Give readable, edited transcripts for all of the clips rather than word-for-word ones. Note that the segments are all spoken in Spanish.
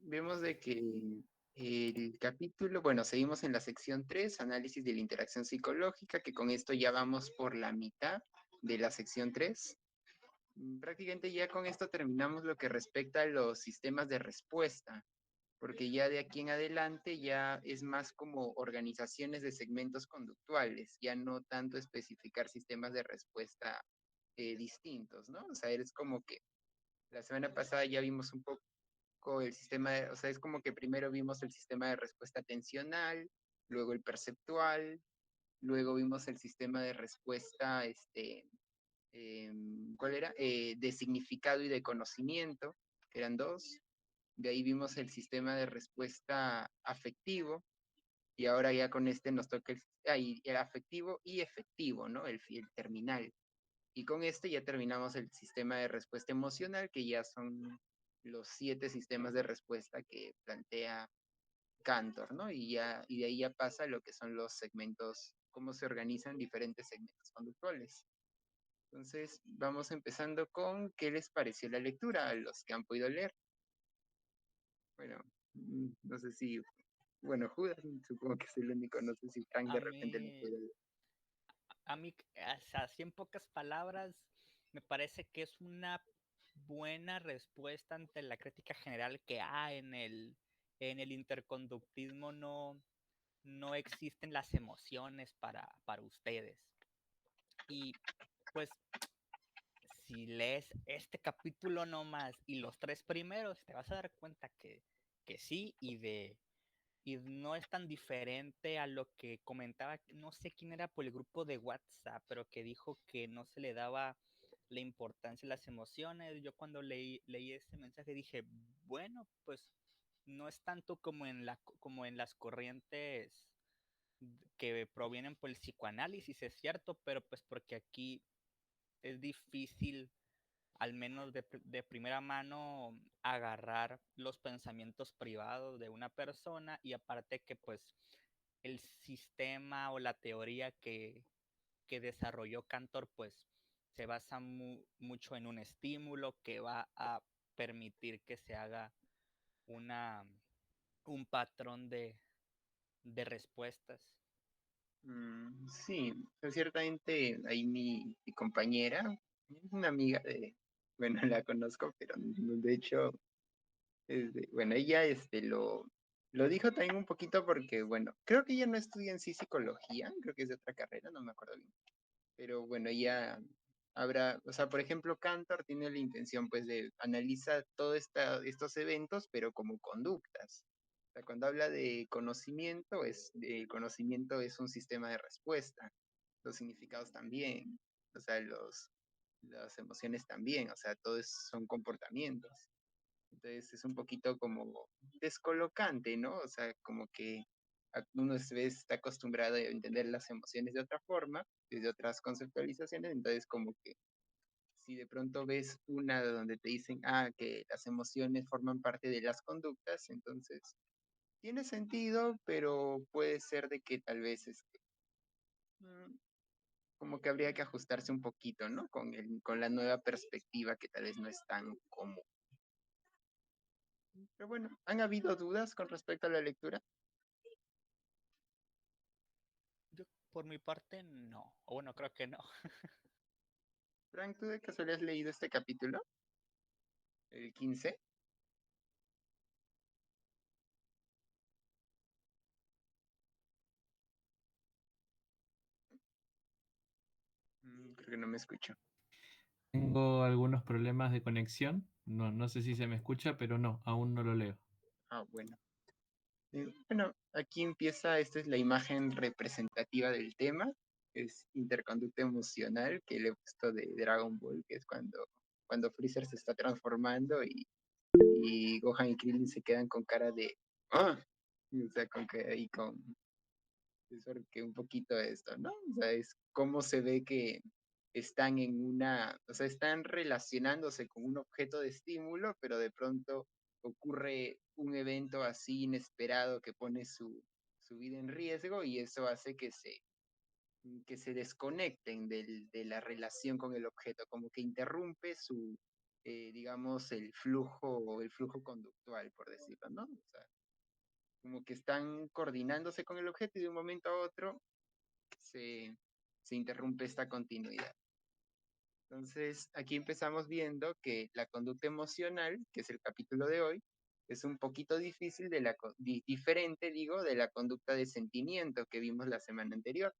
Vemos de que el capítulo, bueno, seguimos en la sección 3, análisis de la interacción psicológica, que con esto ya vamos por la mitad de la sección 3. Prácticamente ya con esto terminamos lo que respecta a los sistemas de respuesta, porque ya de aquí en adelante ya es más como organizaciones de segmentos conductuales, ya no tanto especificar sistemas de respuesta distintos, ¿no? O sea, es como que la semana pasada ya vimos un poco el sistema, o sea, es como que primero vimos el sistema de respuesta atencional, luego el perceptual, luego vimos el sistema de respuesta, ¿cuál era? De significado y de conocimiento, que eran dos. De ahí vimos el sistema de respuesta afectivo, y ahora ya con este nos toca el afectivo y efectivo, ¿no? El terminal. Y con este ya terminamos el sistema de respuesta emocional, que ya son los 7 sistemas de respuesta que plantea Cantor, ¿no? Y de ahí ya pasa lo que son los segmentos, cómo se organizan diferentes segmentos conductuales. Entonces, vamos empezando con qué les pareció la lectura a los que han podido leer. Bueno, no sé si, bueno, Judas, supongo que es el único, no sé si Frank A de repente no mí, puede leer. a mí, o sea, así en pocas palabras, me parece que es una buena respuesta ante la crítica general que en el interconductismo no existen las emociones para ustedes. Y pues si lees este capítulo nomás y los tres primeros, te vas a dar cuenta que sí y no es tan diferente a lo que comentaba, no sé quién era por el grupo de WhatsApp, pero que dijo que no se le daba la importancia a las emociones. Yo cuando leí ese mensaje dije, bueno, pues no es tanto como en las corrientes que provienen por el psicoanálisis, es cierto, pero pues porque aquí es difícil, al menos de primera mano, agarrar los pensamientos privados de una persona y aparte que pues el sistema o la teoría que desarrolló Cantor pues se basa mucho en un estímulo que va a permitir que se haga una, un patrón de respuestas. Sí, pues ciertamente ahí mi compañera, una amiga de, bueno, la conozco, pero de hecho, bueno, ella lo dijo también un poquito porque, bueno, creo que ella no estudia en sí psicología, creo que es de otra carrera, no me acuerdo bien, pero bueno, ella habrá, o sea, por ejemplo, Cantor tiene la intención pues de analizar todos estos eventos, pero como conductas. O sea, cuando habla de conocimiento, el conocimiento es un sistema de respuesta, los significados también, o sea, las emociones también, o sea, todos son comportamientos. Entonces es un poquito como descolocante, ¿no? O sea, como que uno está acostumbrado a entender las emociones de otra forma, desde otras conceptualizaciones, entonces como que si de pronto ves una donde te dicen, que las emociones forman parte de las conductas, entonces tiene sentido, pero puede ser de que tal vez mm, como que habría que ajustarse un poquito, ¿no? Con la nueva perspectiva que tal vez no es tan común. Pero bueno, ¿han habido dudas con respecto a la lectura? Yo por mi parte no, o bueno, creo que no. Frank, ¿tú de casualidad has leído este capítulo? El 15. Creo que no me escucho. Tengo algunos problemas de conexión. No, no sé si se me escucha, pero no, aún no lo leo. Bueno. Bueno, aquí empieza, esta es la imagen representativa del tema, es interconducta emocional, que le he puesto de Dragon Ball, que es cuando Freezer se está transformando y Gohan y Krillin se quedan con cara de ¡ah! O sea, con que ahí con es porque un poquito esto, ¿no? O sea, es cómo se ve que están o sea, están relacionándose con un objeto de estímulo, pero de pronto ocurre un evento así inesperado que pone su vida en riesgo y eso hace que se desconecten de la relación con el objeto, como que interrumpe digamos, el flujo conductual, por decirlo, ¿no? O sea, como que están coordinándose con el objeto y de un momento a otro se, se interrumpe esta continuidad. Entonces, aquí empezamos viendo que la conducta emocional, que es el capítulo de hoy, es un poquito difícil diferente, digo, de la conducta de sentimiento que vimos la semana anterior.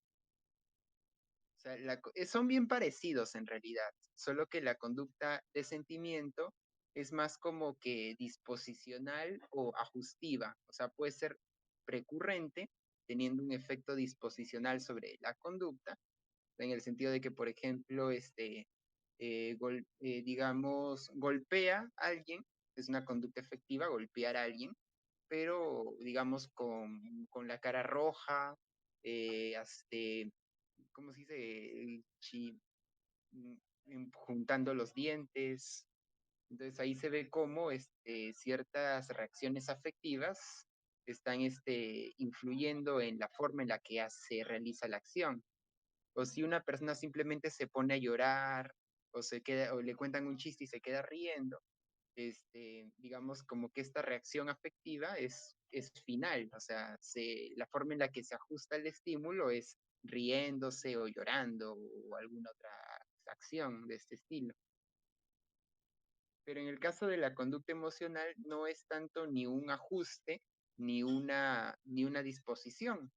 O sea, son bien parecidos en realidad, solo que la conducta de sentimiento es más como que disposicional o ajustiva, o sea, puede ser precurrente, teniendo un efecto disposicional sobre la conducta, en el sentido de que, por ejemplo, digamos, golpea a alguien, es una conducta efectiva, golpear a alguien, pero digamos con la cara roja, ¿cómo se dice? Juntando los dientes. Entonces ahí se ve cómo ciertas reacciones afectivas están influyendo en la forma en la que se realiza la acción. O si una persona simplemente se pone a llorar o le cuentan un chiste y se queda riendo, digamos como que esta reacción afectiva es final, o sea, la forma en la que se ajusta el estímulo es riéndose o llorando o alguna otra acción de este estilo. Pero en el caso de la conducta emocional no es tanto ni un ajuste ni una disposición,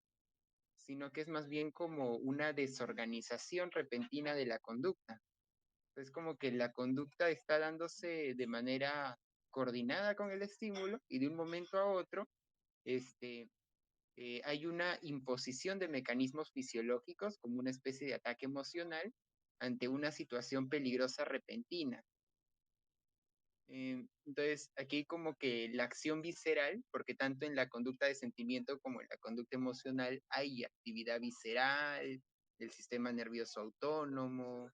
sino que es más bien como una desorganización repentina de la conducta. Es como que la conducta está dándose de manera coordinada con el estímulo y de un momento a otro hay una imposición de mecanismos fisiológicos como una especie de ataque emocional ante una situación peligrosa repentina. Entonces, aquí como que la acción visceral, porque tanto en la conducta de sentimiento como en la conducta emocional hay actividad visceral, del sistema nervioso autónomo,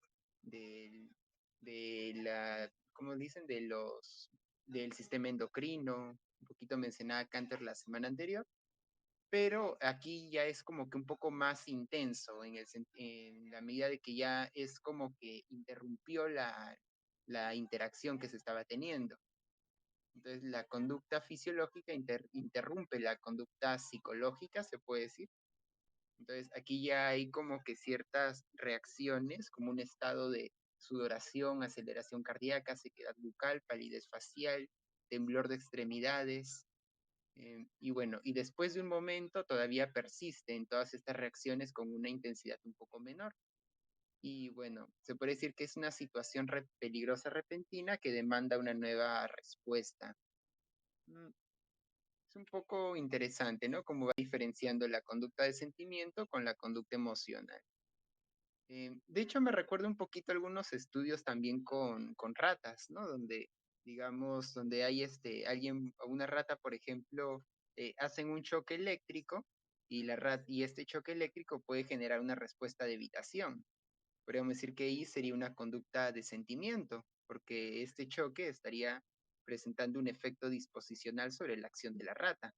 ¿cómo dicen? Del sistema endocrino, un poquito mencionaba Cantor la semana anterior, pero aquí ya es como que un poco más intenso en la medida de que ya es como que interrumpió la interacción que se estaba teniendo. Entonces, la conducta fisiológica interrumpe la conducta psicológica, se puede decir. Entonces, aquí ya hay como que ciertas reacciones, como un estado de sudoración, aceleración cardíaca, sequedad bucal, palidez facial, temblor de extremidades. Y bueno, y después de un momento todavía persisten todas estas reacciones con una intensidad un poco menor. Y bueno, se puede decir que es una situación peligrosa repentina que demanda una nueva respuesta. Es un poco interesante, ¿no? Cómo va diferenciando la conducta de sentimiento con la conducta emocional. De hecho, me recuerda un poquito algunos estudios también con ratas, ¿no? Donde, digamos, donde hay una rata, por ejemplo, hacen un choque eléctrico y este choque eléctrico puede generar una respuesta de evitación. Podríamos decir que ahí sería una conducta de sentimiento, porque este choque estaría presentando un efecto disposicional sobre la acción de la rata.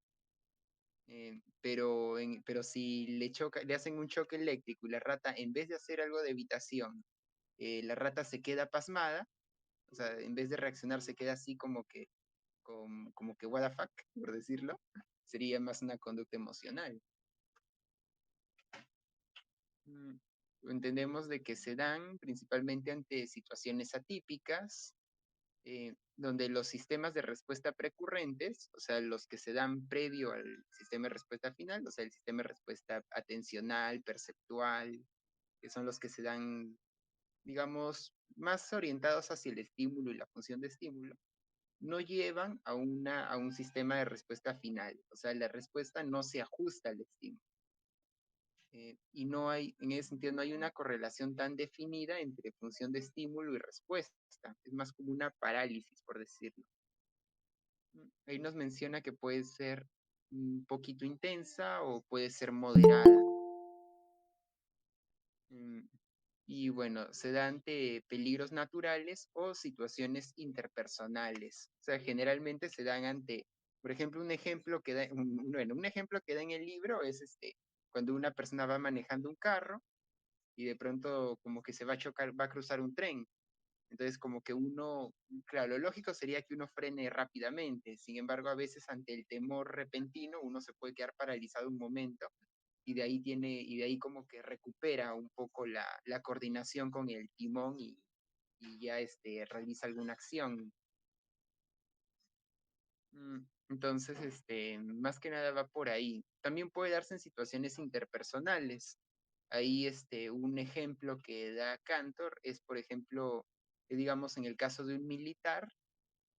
Pero si le hacen un choque eléctrico y la rata, en vez de hacer algo de evitación, la rata se queda pasmada, o sea, en vez de reaccionar se queda así como que what the fuck, por decirlo, sería más una conducta emocional. Entendemos de que se dan principalmente ante situaciones atípicas, donde los sistemas de respuesta precurrentes, o sea, los que se dan previo al sistema de respuesta final, o sea, el sistema de respuesta atencional, perceptual, que son los que se dan, digamos, más orientados hacia el estímulo y la función de estímulo, no llevan a un sistema de respuesta final, o sea, la respuesta no se ajusta al estímulo. Y no hay, en ese sentido, no hay una correlación tan definida entre función de estímulo y respuesta. Es más como una parálisis, por decirlo. Ahí nos menciona que puede ser un poquito intensa o puede ser moderada. Y bueno, se da ante peligros naturales o situaciones interpersonales. O sea, generalmente se dan ante, por ejemplo, un ejemplo que da, un ejemplo que da en el libro es cuando una persona va manejando un carro y de pronto como que se va a chocar, va a cruzar un tren. Entonces, como que uno, claro, lo lógico sería que uno frene rápidamente. Sin embargo, a veces ante el temor repentino, uno se puede quedar paralizado un momento y de ahí como que recupera un poco la coordinación con el timón y ya realiza alguna acción. Entonces, más que nada va por ahí. También puede darse en situaciones interpersonales. Ahí, un ejemplo que da Cantor es, por ejemplo, digamos, en el caso de un militar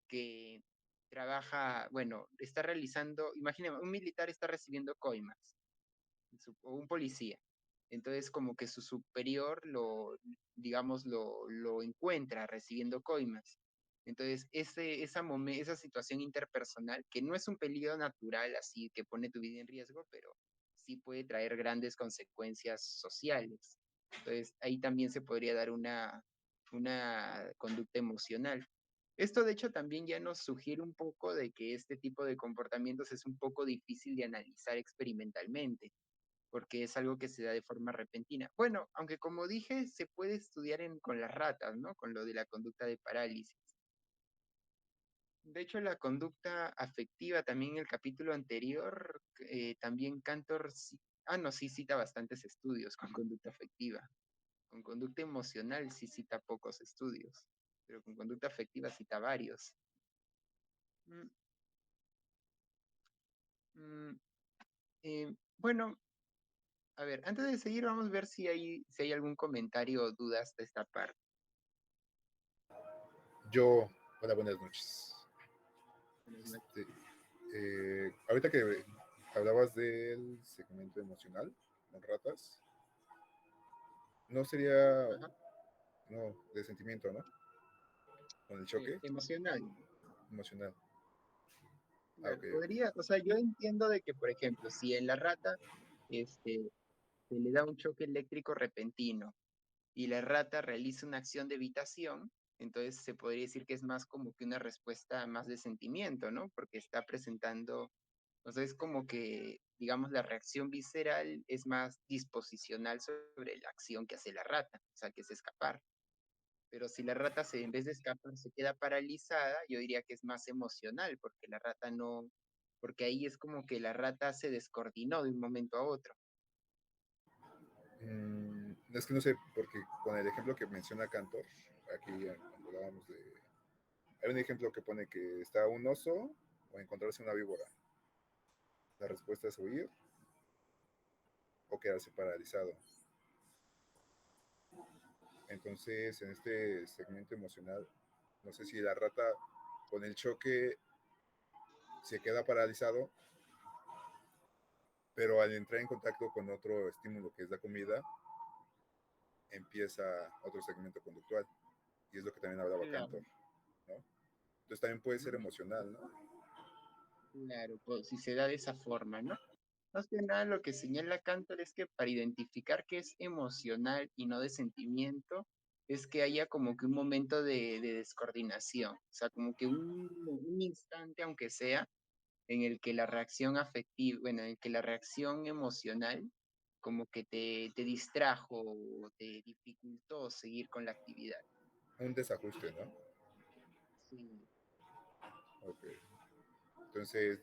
que trabaja, bueno, está realizando, imagínate, un militar está recibiendo coimas, o un policía. Entonces, como que su superior digamos, lo encuentra recibiendo coimas. Entonces, esa situación interpersonal, que no es un peligro natural así que pone tu vida en riesgo, pero sí puede traer grandes consecuencias sociales. Entonces, ahí también se podría dar una conducta emocional. Esto, de hecho, también ya nos sugiere un poco de que este tipo de comportamientos es un poco difícil de analizar experimentalmente porque es algo que se da de forma repentina. Bueno, aunque como dije, se puede estudiar con las ratas, ¿no? Con lo de la conducta de parálisis. De hecho, la conducta afectiva, también en el capítulo anterior, también Cantor, no, sí cita bastantes estudios con conducta afectiva. Con conducta emocional sí cita pocos estudios, pero con conducta afectiva cita varios. Mm, mm, bueno, a ver, antes de seguir, vamos a ver si hay algún comentario o dudas de esta parte. Yo, hola, buenas noches. Ahorita que hablabas del segmento emocional con ratas, no sería, Ajá. no, de sentimiento, ¿no? Con el choque Emocional. emocional. Claro, Ok. podría, o sea, yo entiendo de que, por ejemplo, si en la rata se le da un choque eléctrico repentino y la rata realiza una acción de evitación, entonces se podría decir que es más como que una respuesta más de sentimiento, ¿no? Porque está presentando, o sea, es como que, digamos, la reacción visceral es más disposicional sobre la acción que hace la rata, o sea, que es escapar. Pero si la rata en vez de escapar se queda paralizada, yo diría que es más emocional, porque la rata no, porque ahí es como que la rata se descoordinó de un momento a otro. Es que no sé, porque con el ejemplo que menciona Cantor, aquí cuando hablábamos de... Hay un ejemplo que pone que está un oso o encontrarse una víbora. La respuesta es huir o quedarse paralizado. Entonces, en este segmento emocional, no sé si la rata con el choque se queda paralizado, pero al entrar en contacto con otro estímulo que es la comida, empieza otro segmento conductual. Y es lo que también hablaba Claro. Cantor, ¿no? Entonces también puede ser Ujú. emocional, ¿no? Claro, pues si se da de esa forma, ¿no? Más que nada lo que señala Cantor es que para identificar que es emocional y no de sentimiento, es que haya como que un momento de descoordinación, o sea, como que un instante, aunque sea, en el que la reacción afectiva, bueno, en el que la reacción emocional como que te distrajo o te dificultó seguir con la actividad. Un desajuste, ¿no? Sí, Ok. Entonces,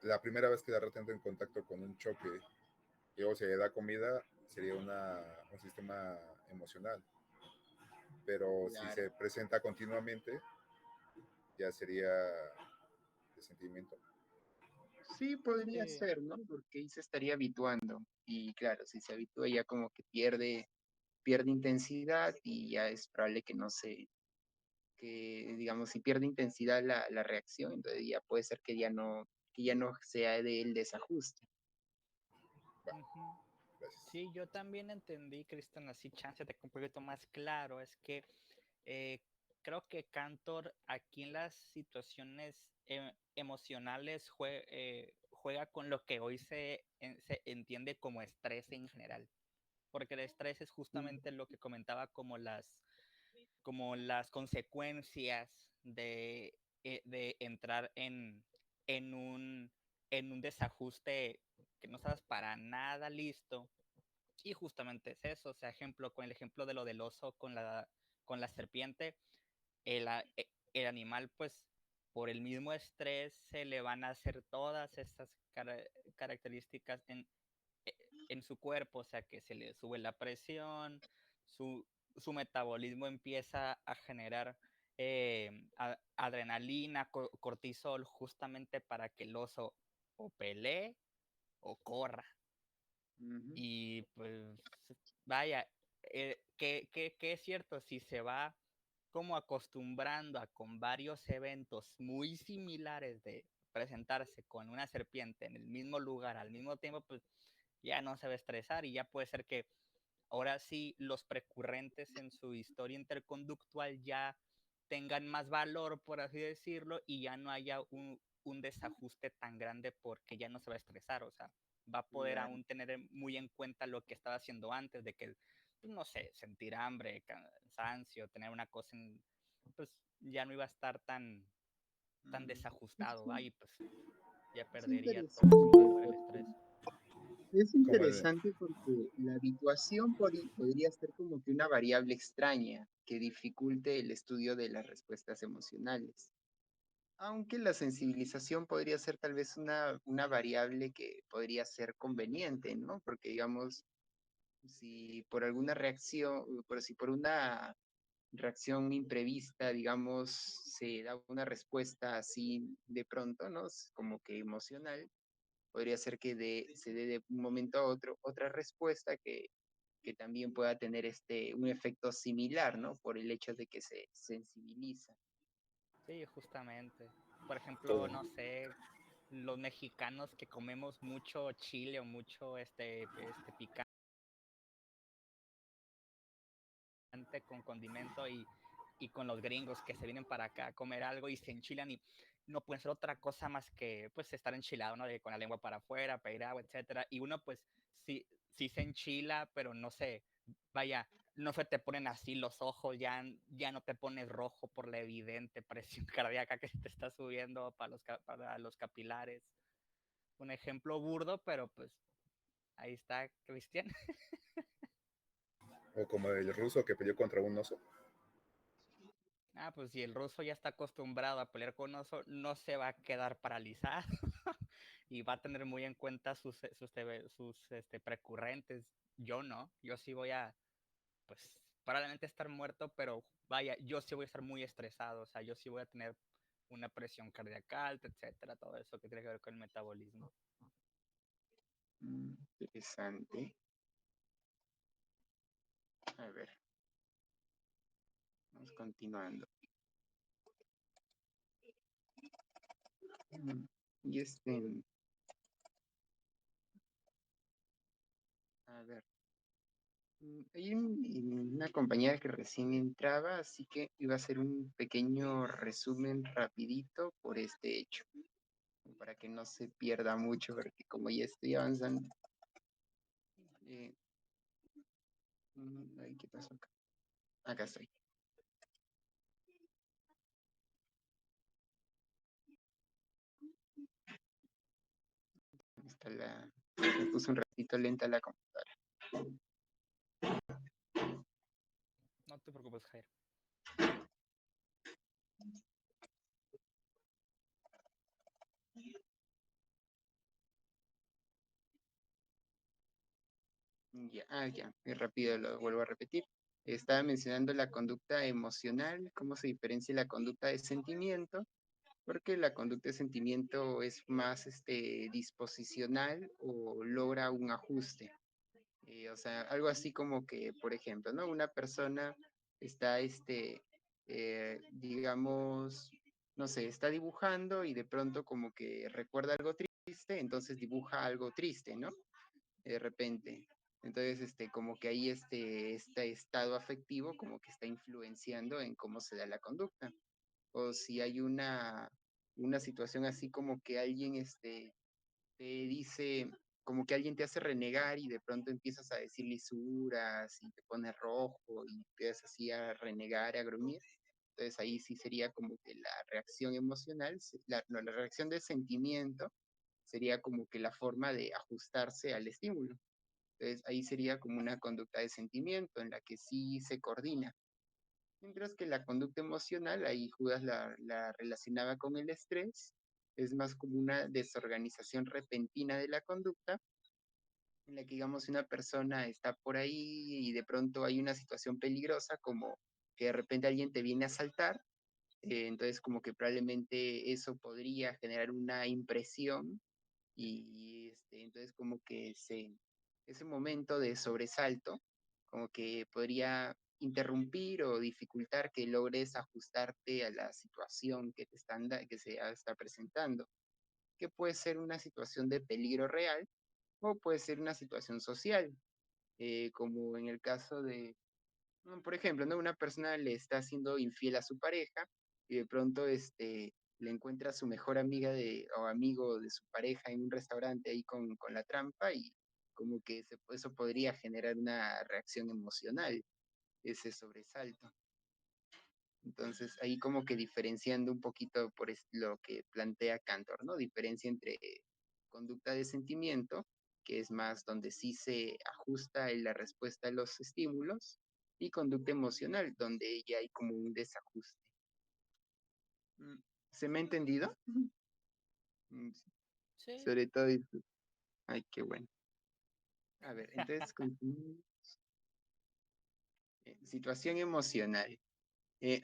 la primera vez que la rata entra en contacto con un choque y luego se le da comida, sería un sistema emocional. Pero si claro. se presenta continuamente, ya sería de sentimiento. Sí, podría Sí. ser, ¿no? Porque ahí se estaría habituando. Y claro, si se habitúa ya como que pierde intensidad y ya es probable que no se, que digamos, si pierde intensidad la reacción, entonces ya puede ser que ya no sea del desajuste. Ujú. Gracias. Sí, yo también entendí, Cristian, así chance de que un poquito más claro, es que eh, creo que Cantor aquí en las situaciones emocionales juega con lo que hoy se entiende como estrés en general, porque el estrés es justamente lo que comentaba como las consecuencias de entrar en un desajuste que no estás para nada listo. Y justamente es eso, o sea, con el ejemplo de lo del oso con la serpiente, el animal, pues, por el mismo estrés, se le van a hacer todas estas características en su cuerpo, o sea, que se le sube la presión, su metabolismo empieza a generar adrenalina, cortisol, justamente para que el oso o pelee o corra. Y pues, vaya, que es cierto, si se va como acostumbrando a con varios eventos muy similares de presentarse con una serpiente en el mismo lugar al mismo tiempo, pues ya no se va a estresar y ya puede ser que ahora sí los precurrentes en su historia interconductual ya tengan más valor, por así decirlo, y ya no haya un desajuste tan grande porque ya no se va a estresar, o sea, va a poder aún tener muy en cuenta lo que estaba haciendo antes, de que, pues, no sé, sentir hambre, cansancio, tener una cosa, pues ya no iba a estar tan desajustado, ¿va? Y pues ya Es perdería todo eso interesante por el porque estrés. es Como el, interesante porque la habituación podría ser como que una variable extraña que dificulte el estudio de las respuestas emocionales. Aunque la sensibilización podría ser tal vez una variable que podría ser conveniente, ¿no? Porque digamos, si por alguna reacción, si por una reacción imprevista, digamos, se da una respuesta así de pronto, ¿no? Como que emocional, podría ser que se dé de un momento a otro otra respuesta que también pueda tener un efecto similar, ¿no? Por el hecho de que se sensibiliza. Sí, justamente. Por ejemplo, todo. no sé, los mexicanos que comemos mucho chile o mucho picante con condimento y con los gringos que se vienen para acá a comer algo y se enchilan y no pueden ser otra cosa más que pues estar enchilado, ¿no? Con la lengua para afuera, pedir agua, etcétera. Y uno pues sí se enchila, pero no sé, vaya, no se te ponen así los ojos, ya no te pones rojo por la evidente presión cardíaca que se te está subiendo para los capilares. Un ejemplo burdo, pero pues ahí está Cristian. O como el ruso que peleó contra un oso. Ah, pues si el ruso ya está acostumbrado a pelear con oso, no se va a quedar paralizado y va a tener muy en cuenta sus precurrentes. Yo no, yo sí voy a, pues, probablemente estar muerto, pero vaya, yo sí voy a estar muy estresado, o sea, yo sí voy a tener una presión cardíaca alta, etcétera, todo eso que tiene que ver con el metabolismo. Interesante. A ver, vamos continuando. Y a ver, hay una compañera que recién entraba, así que iba a hacer un pequeño resumen rapidito por este hecho, para que no se pierda mucho, porque como ya estoy avanzando. Ay, ¿qué pasó acá? Acá estoy. Me puso un ratito lenta la computadora. No te preocupes, Jair. Ya, muy rápido lo vuelvo a repetir. Estaba mencionando la conducta emocional, cómo se diferencia la conducta de sentimiento, porque la conducta de sentimiento es más disposicional o logra un ajuste. O sea, algo así como que, por ejemplo, ¿no? Una persona está, digamos, no sé, está dibujando y de pronto como que recuerda algo triste, entonces dibuja algo triste, ¿no? De repente. Entonces, como que ahí este estado afectivo como que está influenciando en cómo se da la conducta. O si hay una situación así como que alguien, te dice, como que alguien te hace renegar y de pronto empiezas a decir lisuras y te pones rojo y empiezas así a renegar, a gruñir. Entonces ahí sí sería como que la reacción emocional, no, la reacción de sentimiento sería como que la forma de ajustarse al estímulo. Entonces ahí sería como una conducta de sentimiento en la que sí se coordina. Mientras que la conducta emocional, ahí Judas la relacionaba con el estrés, es más como una desorganización repentina de la conducta, en la que digamos una persona está por ahí y de pronto hay una situación peligrosa, como que de repente alguien te viene a asaltar, entonces como que probablemente eso podría generar una impresión y entonces como que ese momento de sobresalto como que podría interrumpir o dificultar que logres ajustarte a la situación que que se está presentando, que puede ser una situación de peligro real o puede ser una situación social, como en el caso de, por ejemplo, ¿no? Una persona le está siendo infiel a su pareja y de pronto le encuentra a su mejor amiga o amigo de su pareja en un restaurante ahí con la trampa y como que eso podría generar una reacción emocional, ese sobresalto. Entonces, ahí como que diferenciando un poquito por lo que plantea Cantor, ¿no? Diferencia entre conducta de sentimiento, que es más donde sí se ajusta en la respuesta a los estímulos, y conducta emocional, donde ya hay como un desajuste. ¿Se me ha entendido? Sí. Sí. Sobre todo, ay, qué bueno. A ver, entonces continuamos. Situación emocional.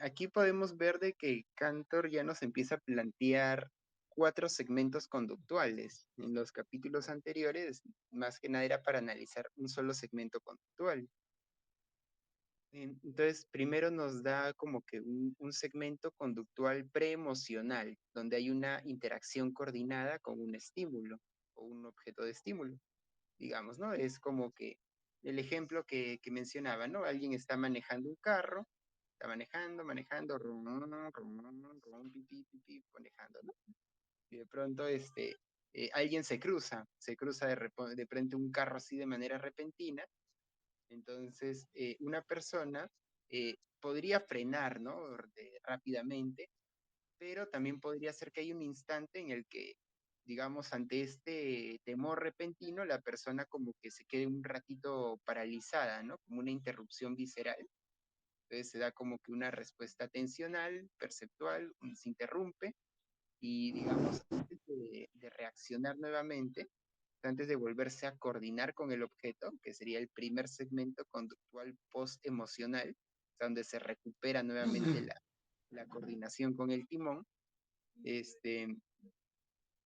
Aquí podemos ver de que Cantor ya nos empieza a plantear 4 segmentos conductuales. En los capítulos anteriores, más que nada era para analizar un solo segmento conductual. Entonces, primero nos da como que un segmento conductual preemocional, donde hay una interacción coordinada con un estímulo o un objeto de estímulo, digamos, ¿no? Es como que el ejemplo que mencionaba, ¿no? Alguien está manejando un carro, está manejando, rum, rum, rum, pipí, pipí, manejando, ¿no? Y de pronto alguien se cruza de frente un carro así de manera repentina, entonces una persona podría frenar, ¿no? Rápidamente, pero también podría ser que hay un instante en el que, digamos, ante este temor repentino, la persona como que se quede un ratito paralizada, ¿no? Como una interrupción visceral. Entonces se da como que una respuesta tensional, perceptual, se interrumpe y, digamos, antes de reaccionar nuevamente, antes de volverse a coordinar con el objeto, que sería el primer segmento conductual post-emocional, donde se recupera nuevamente la coordinación con el timón, este,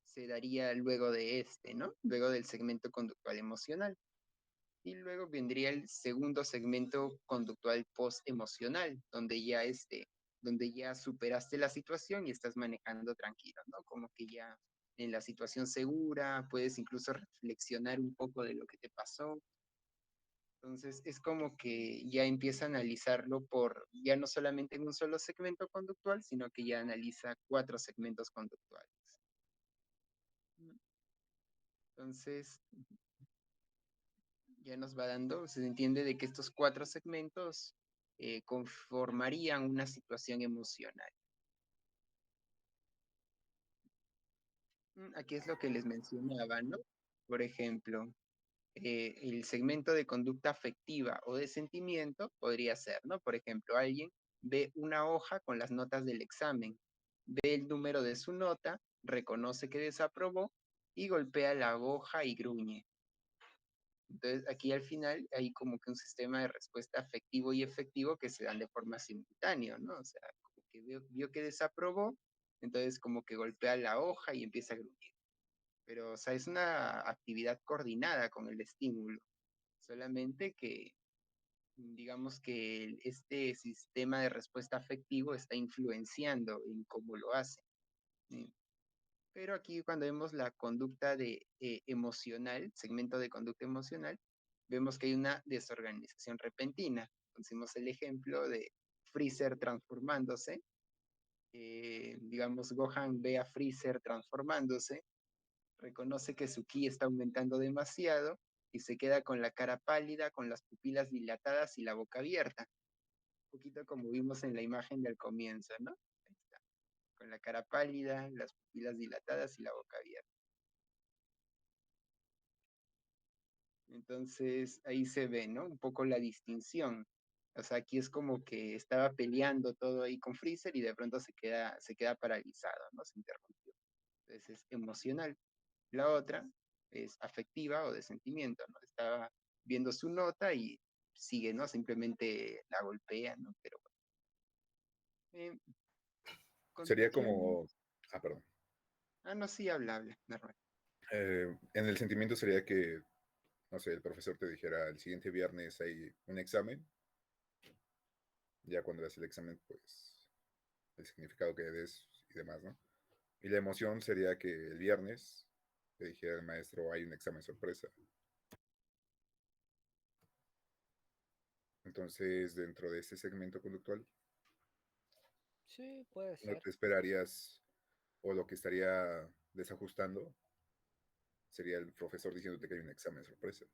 se daría luego de ¿no? Luego del segmento conductual emocional. Y luego vendría el segundo segmento conductual post-emocional, donde ya superaste la situación y estás manejando tranquilo, ¿no? Como que ya en la situación segura, puedes incluso reflexionar un poco de lo que te pasó. Entonces es como que ya empieza a analizarlo ya no solamente en un solo segmento conductual, sino que ya analiza 4 segmentos conductuales. Entonces, ya nos va dando, se entiende de que estos 4 segmentos conformarían una situación emocional. Aquí es lo que les mencionaba, ¿no? Por ejemplo, el segmento de conducta afectiva o de sentimiento podría ser, ¿no? Por ejemplo, alguien ve una hoja con las notas del examen, ve el número de su nota, reconoce que desaprobó y golpea la hoja y gruñe. Entonces, aquí al final hay como que un sistema de respuesta afectivo y efectivo que se dan de forma simultánea, ¿no? O sea, como que vio que desaprobó, entonces como que golpea la hoja y empieza a gruñir. Pero, o sea, es una actividad coordinada con el estímulo, solamente que digamos que este sistema de respuesta afectivo está influenciando en cómo lo hace. ¿Sí? Pero aquí cuando vemos la conducta emocional, segmento de conducta emocional, vemos que hay una desorganización repentina. Pusimos el ejemplo de Freezer transformándose. Digamos, Gohan ve a Freezer transformándose, reconoce que su ki está aumentando demasiado y se queda con la cara pálida, con las pupilas dilatadas y la boca abierta. Un poquito como vimos en la imagen del comienzo, ¿no? Ahí está, con la cara pálida, las pupilas dilatadas y la boca abierta. Entonces ahí se ve, ¿no? Un poco la distinción. O sea, aquí es como que estaba peleando todo ahí con Freezer y de pronto se queda paralizado, ¿no? Se interrumpió. Entonces es emocional. La otra es afectiva o de sentimiento, ¿no? Estaba viendo su nota y sigue, ¿no? Simplemente la golpea, ¿no? Pero bueno. Sería Condiciones. como, perdón. Ah, no, sí, habla, normal. En el sentimiento sería que, no sé, el profesor te dijera, el siguiente viernes hay un examen. Ya cuando das el examen, pues el significado que des y demás, ¿no? Y la emoción sería que el viernes te dijera el maestro, hay un examen sorpresa. Entonces, dentro de este segmento conductual, Sí, puede no ser. te esperarías, o lo que estaría desajustando sería el profesor diciéndote que hay un examen sorpresa.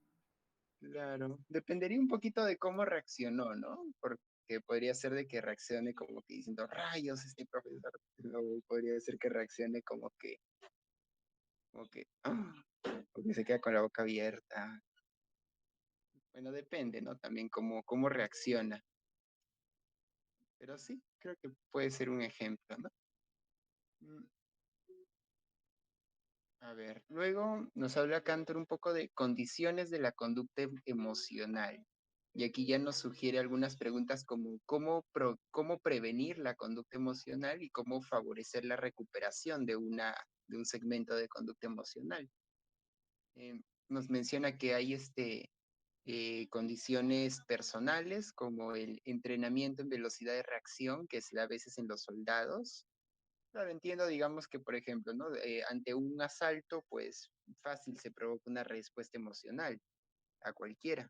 Claro, dependería un poquito de cómo reaccionó, ¿no? Porque podría ser de que reaccione como que diciendo, rayos, este profesor. O podría ser que reaccione como que, o que se queda con la boca abierta. Bueno, depende, ¿no? También cómo reacciona. Pero sí, creo que puede ser un ejemplo, ¿no? Mm, A ver, luego nos habla Cantor un poco de condiciones de la conducta emocional. Y aquí ya nos sugiere algunas preguntas como cómo prevenir la conducta emocional y cómo favorecer la recuperación de un segmento de conducta emocional. Eh, Nos menciona que hay condiciones personales como el entrenamiento en velocidad de reacción que se da a veces en los soldados. Claro, entiendo, digamos que, por ejemplo, ¿no? Ante un asalto, pues fácil se provoca una respuesta emocional a cualquiera.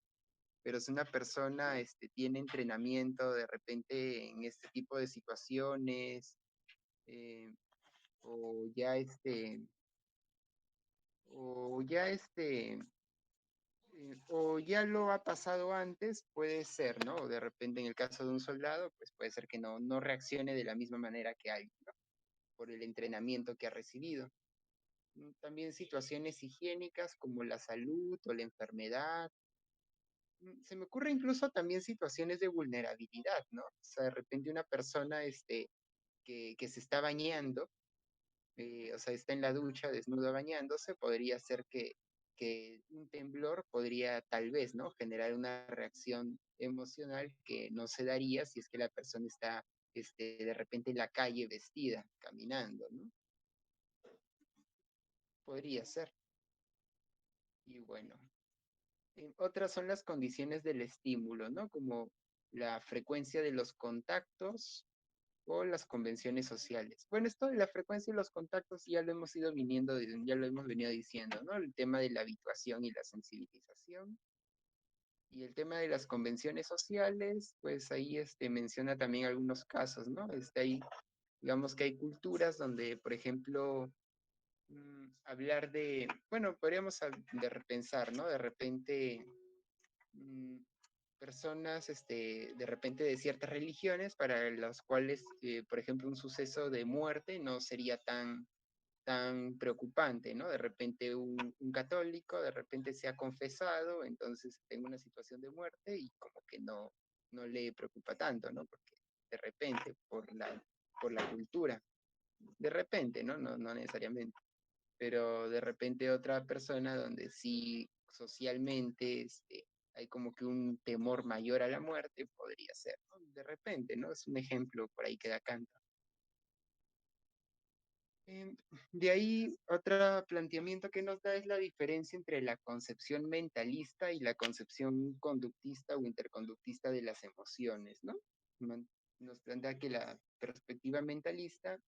Pero si una persona tiene entrenamiento de repente en este tipo de situaciones, eh, o ya o ya o ya lo ha pasado antes, puede ser, ¿no? O de repente en el caso de un soldado, pues puede ser que no reaccione de la misma manera que alguien, ¿no? Por el entrenamiento que ha recibido. También situaciones higiénicas como la salud o la enfermedad. Se me ocurre incluso también situaciones de vulnerabilidad, ¿no? O sea, de repente una persona que se está bañando, o sea, está en la ducha desnuda bañándose, podría ser que un temblor podría tal vez, ¿no? Generar una reacción emocional que no se daría si es que la persona está de repente en la calle vestida, caminando, ¿no? Podría ser. Y bueno, otras son las condiciones del estímulo, ¿no? Como la frecuencia de los contactos o las convenciones sociales. Bueno, esto de la frecuencia de los contactos ya lo hemos ido viniendo, ya lo hemos venido diciendo, ¿no? El tema de la habituación y la sensibilización. Y el tema de las convenciones sociales, pues ahí menciona también algunos casos, ¿no? Ahí, digamos que hay culturas donde, por ejemplo, hablar de, bueno, podríamos de repensar, ¿no? De repente mm, personas, de repente de ciertas religiones para las cuales, por ejemplo, un suceso de muerte no sería tan preocupante, ¿no? De repente un católico, de repente se ha confesado, entonces tengo una situación de muerte y como que no le preocupa tanto, ¿no? Porque de repente, por la cultura, de repente, ¿no? No necesariamente, pero de repente otra persona donde sí socialmente hay como que un temor mayor a la muerte, podría ser, ¿no? De repente, ¿no? Es un ejemplo por ahí que da Canto. De ahí, otro planteamiento que nos da es la diferencia entre la concepción mentalista y la concepción conductista o interconductista de las emociones, ¿no? Nos plantea que la perspectiva mentalista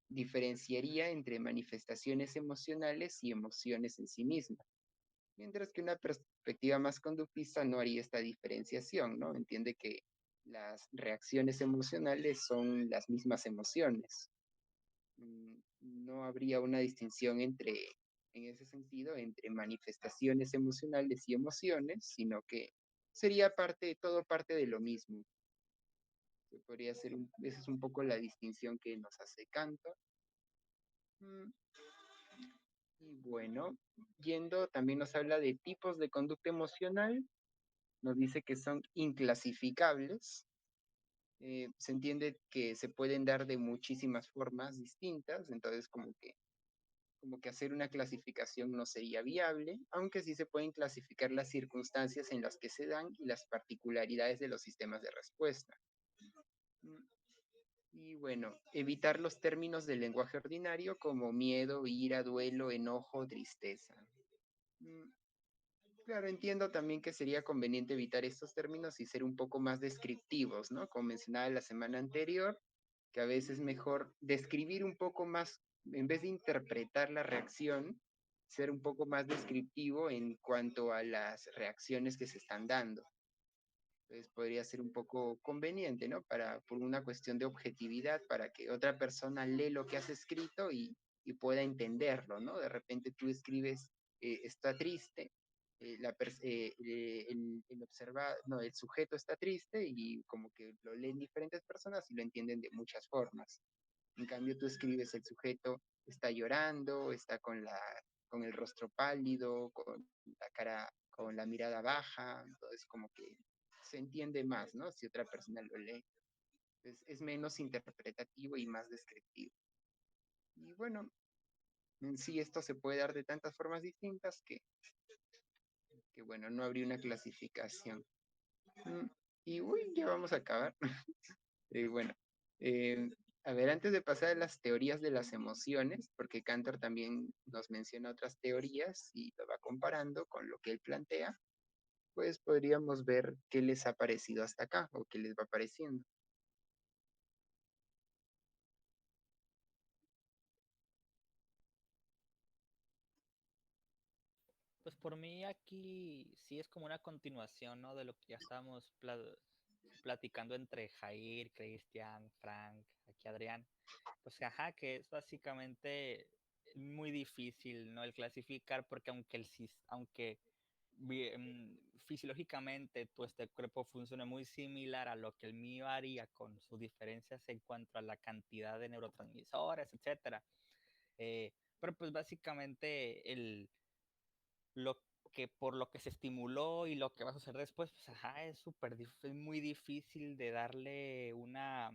diferenciaría entre manifestaciones emocionales y emociones en sí mismas, mientras que una perspectiva más conductista no haría esta diferenciación, ¿no? Entiende que las reacciones emocionales son las mismas emociones. No habría una distinción en ese sentido, entre manifestaciones emocionales y emociones, sino que sería todo parte de lo mismo. Podría ser esa es un poco la distinción que nos hace Cantor. Mm, Y bueno, también nos habla de tipos de conducta emocional nos dice que son inclasificables. Se entiende que se pueden dar de muchísimas formas distintas, entonces como que hacer una clasificación no sería viable, aunque sí se pueden clasificar las circunstancias en las que se dan y las particularidades de los sistemas de respuesta. Mm, Y bueno, evitar los términos del lenguaje ordinario como miedo, ira, duelo, enojo, tristeza. Mm, Claro, entiendo también que sería conveniente evitar estos términos y ser un poco más descriptivos, ¿no? Como mencionaba la semana anterior, que a veces es mejor describir un poco más, en vez de interpretar la reacción, ser un poco más descriptivo en cuanto a las reacciones que se están dando. Entonces podría ser un poco conveniente, ¿no? Por una cuestión de objetividad, para que otra persona lee lo que has escrito y pueda entenderlo, ¿no? De repente tú escribes, está triste, no, el sujeto está triste y como que lo leen diferentes personas y lo entienden de muchas formas. En cambio, tú escribes el sujeto está llorando, está con el rostro pálido, con la cara, con la mirada baja, entonces como que se entiende más, ¿no? Si otra persona lo lee. Es menos interpretativo y más descriptivo. Y bueno, en sí esto se puede dar de tantas formas distintas que bueno, no habría una clasificación. Mm, Y uy, ya vamos a acabar. Bueno, eh, a ver, antes de pasar a las teorías de las emociones, porque Cantor también nos menciona otras teorías y lo va comparando con lo que él plantea, pues podríamos ver qué les ha parecido hasta acá o qué les va pareciendo. Pues por mí aquí sí es como una continuación, ¿no? De lo que ya estábamos platicando entre Jair, Cristian, Frank, aquí Adrián. Pues ajá, que es básicamente muy difícil, ¿no? El clasificar, porque aunque fisiológicamente tu cuerpo funciona muy similar a lo que el mío haría, con sus diferencias en cuanto a la cantidad de neurotransmisores, etcétera. Pero pues básicamente lo por lo que se estimuló y lo que va a suceder después, pues ajá, es muy difícil de darle una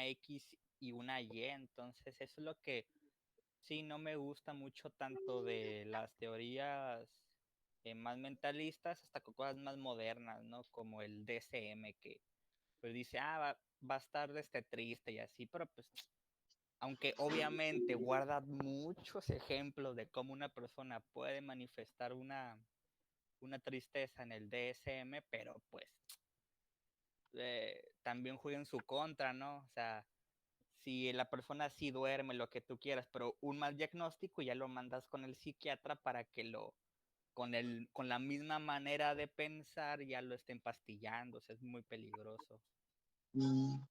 X y una Y. Entonces eso es lo que sí no me gusta mucho, tanto de las teorías más mentalistas hasta con cosas más modernas, ¿no? Como el DSM, que pues dice, va a estar triste y así, pero pues aunque obviamente guarda muchos ejemplos de cómo una persona puede manifestar una tristeza en el DSM, pero pues también juega en su contra, ¿no? O sea, si la persona sí duerme, lo que tú quieras, pero un mal diagnóstico ya lo mandas con el psiquiatra para que con la misma manera de pensar ya lo estén pastillando, o sea, es muy peligroso. Mm,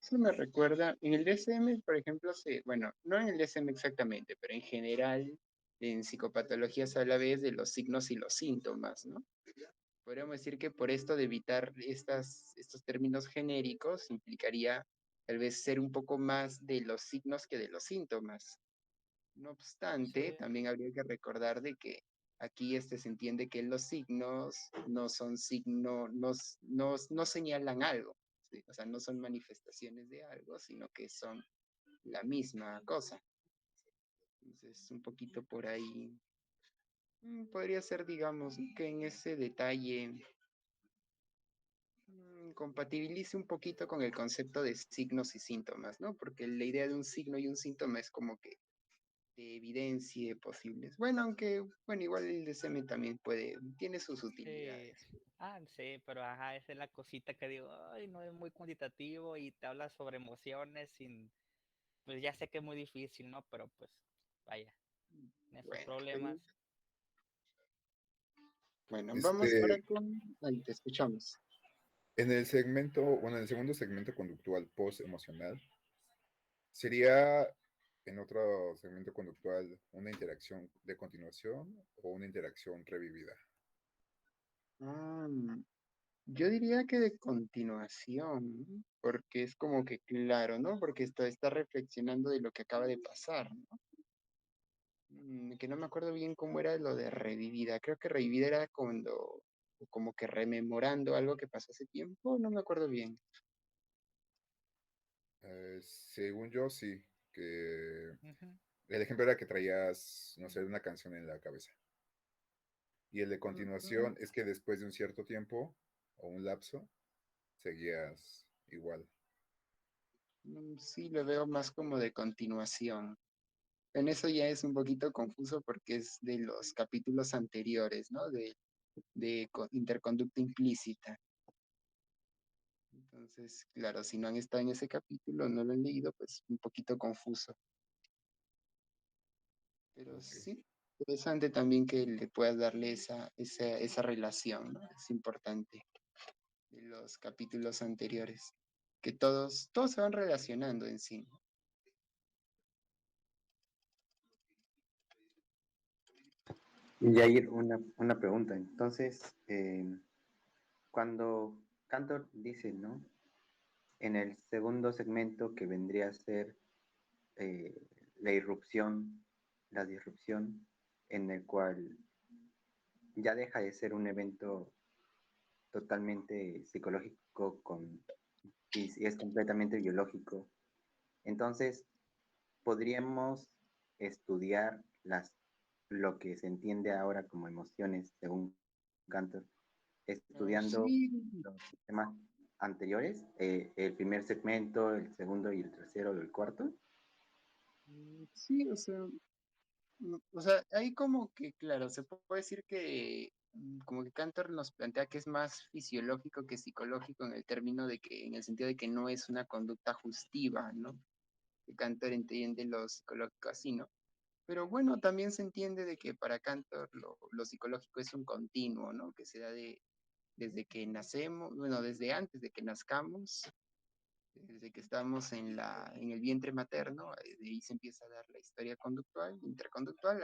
Eso me recuerda, en el DSM, por ejemplo, bueno, no en el DSM exactamente, pero en general en psicopatología se habla a veces de los signos y los síntomas, ¿no? Podríamos decir que por esto de evitar estos términos genéricos implicaría tal vez ser un poco más de los signos que de los síntomas. No obstante, Sí, también habría que recordar de que aquí se entiende que los signos no son no señalan algo, ¿sí? O sea, no son manifestaciones de algo, sino que son la misma cosa. Entonces, un poquito por ahí. Podría ser, digamos, que en ese detalle compatibilice un poquito con el concepto de signos y síntomas, ¿no? Porque la idea de un signo y un síntoma es como que te evidencie posibles. Bueno, aunque, bueno, igual el DSM también tiene sus sí. utilidades. Sí, pero ajá, esa es la cosita que digo, ay, no es muy cuantitativo y te habla sobre emociones pues ya sé que es muy difícil, ¿no? Pero pues, vaya, en esos Bueno, problemas. bueno, vamos ahora Este, ahí te escuchamos. en el segmento, bueno, en el segundo segmento conductual post-emocional, sería en otro segmento conductual una interacción de continuación o una interacción revivida. Mm, yo diría que de continuación, porque es como que claro, ¿no? Porque está reflexionando de lo que acaba de pasar, ¿no? Que no me acuerdo bien cómo era lo de revivida. Creo que revivida era cuando como que rememorando algo que pasó hace tiempo, no me acuerdo bien. Según yo, sí, que Ujú. el ejemplo era que traías, no sé, una canción en la cabeza. Y el de continuación es que después de un cierto tiempo o un lapso, seguías igual. Sí, lo veo más como de continuación. En eso ya es un poquito confuso porque es de los capítulos anteriores, ¿no? De interconducta implícita. Entonces, claro, si no han estado en ese capítulo, no lo han leído, pues un poquito confuso. Pero Ok. sí, interesante también que le puedas darle esa relación, ¿no? Es importante de los capítulos anteriores, que todos se van relacionando en sí, ¿no? Y Jair, una pregunta. Entonces, cuando Cantor dice, ¿no? En el segundo segmento que vendría a ser eh, la irrupción, la disrupción, en el cual ya deja de ser un evento totalmente psicológico y es completamente biológico. Entonces, podríamos estudiar lo que se entiende ahora como emociones, según Cantor, estudiando Sí, los sistemas anteriores, el primer segmento, el segundo y el tercero, el cuarto. sí, o sea, ahí como que, claro, se puede decir que como que Cantor nos plantea que es más fisiológico que psicológico en el término de que, en el sentido de que no es una conducta justiva, ¿no? Que Cantor entiende lo psicológico así, ¿no? Pero bueno, también se entiende de que para Cantor lo psicológico es un continuo, ¿no? Que se da desde que nacemos, bueno, desde antes de que nazcamos, desde que estamos en el vientre materno, de ahí se empieza a dar la historia conductual, interconductual,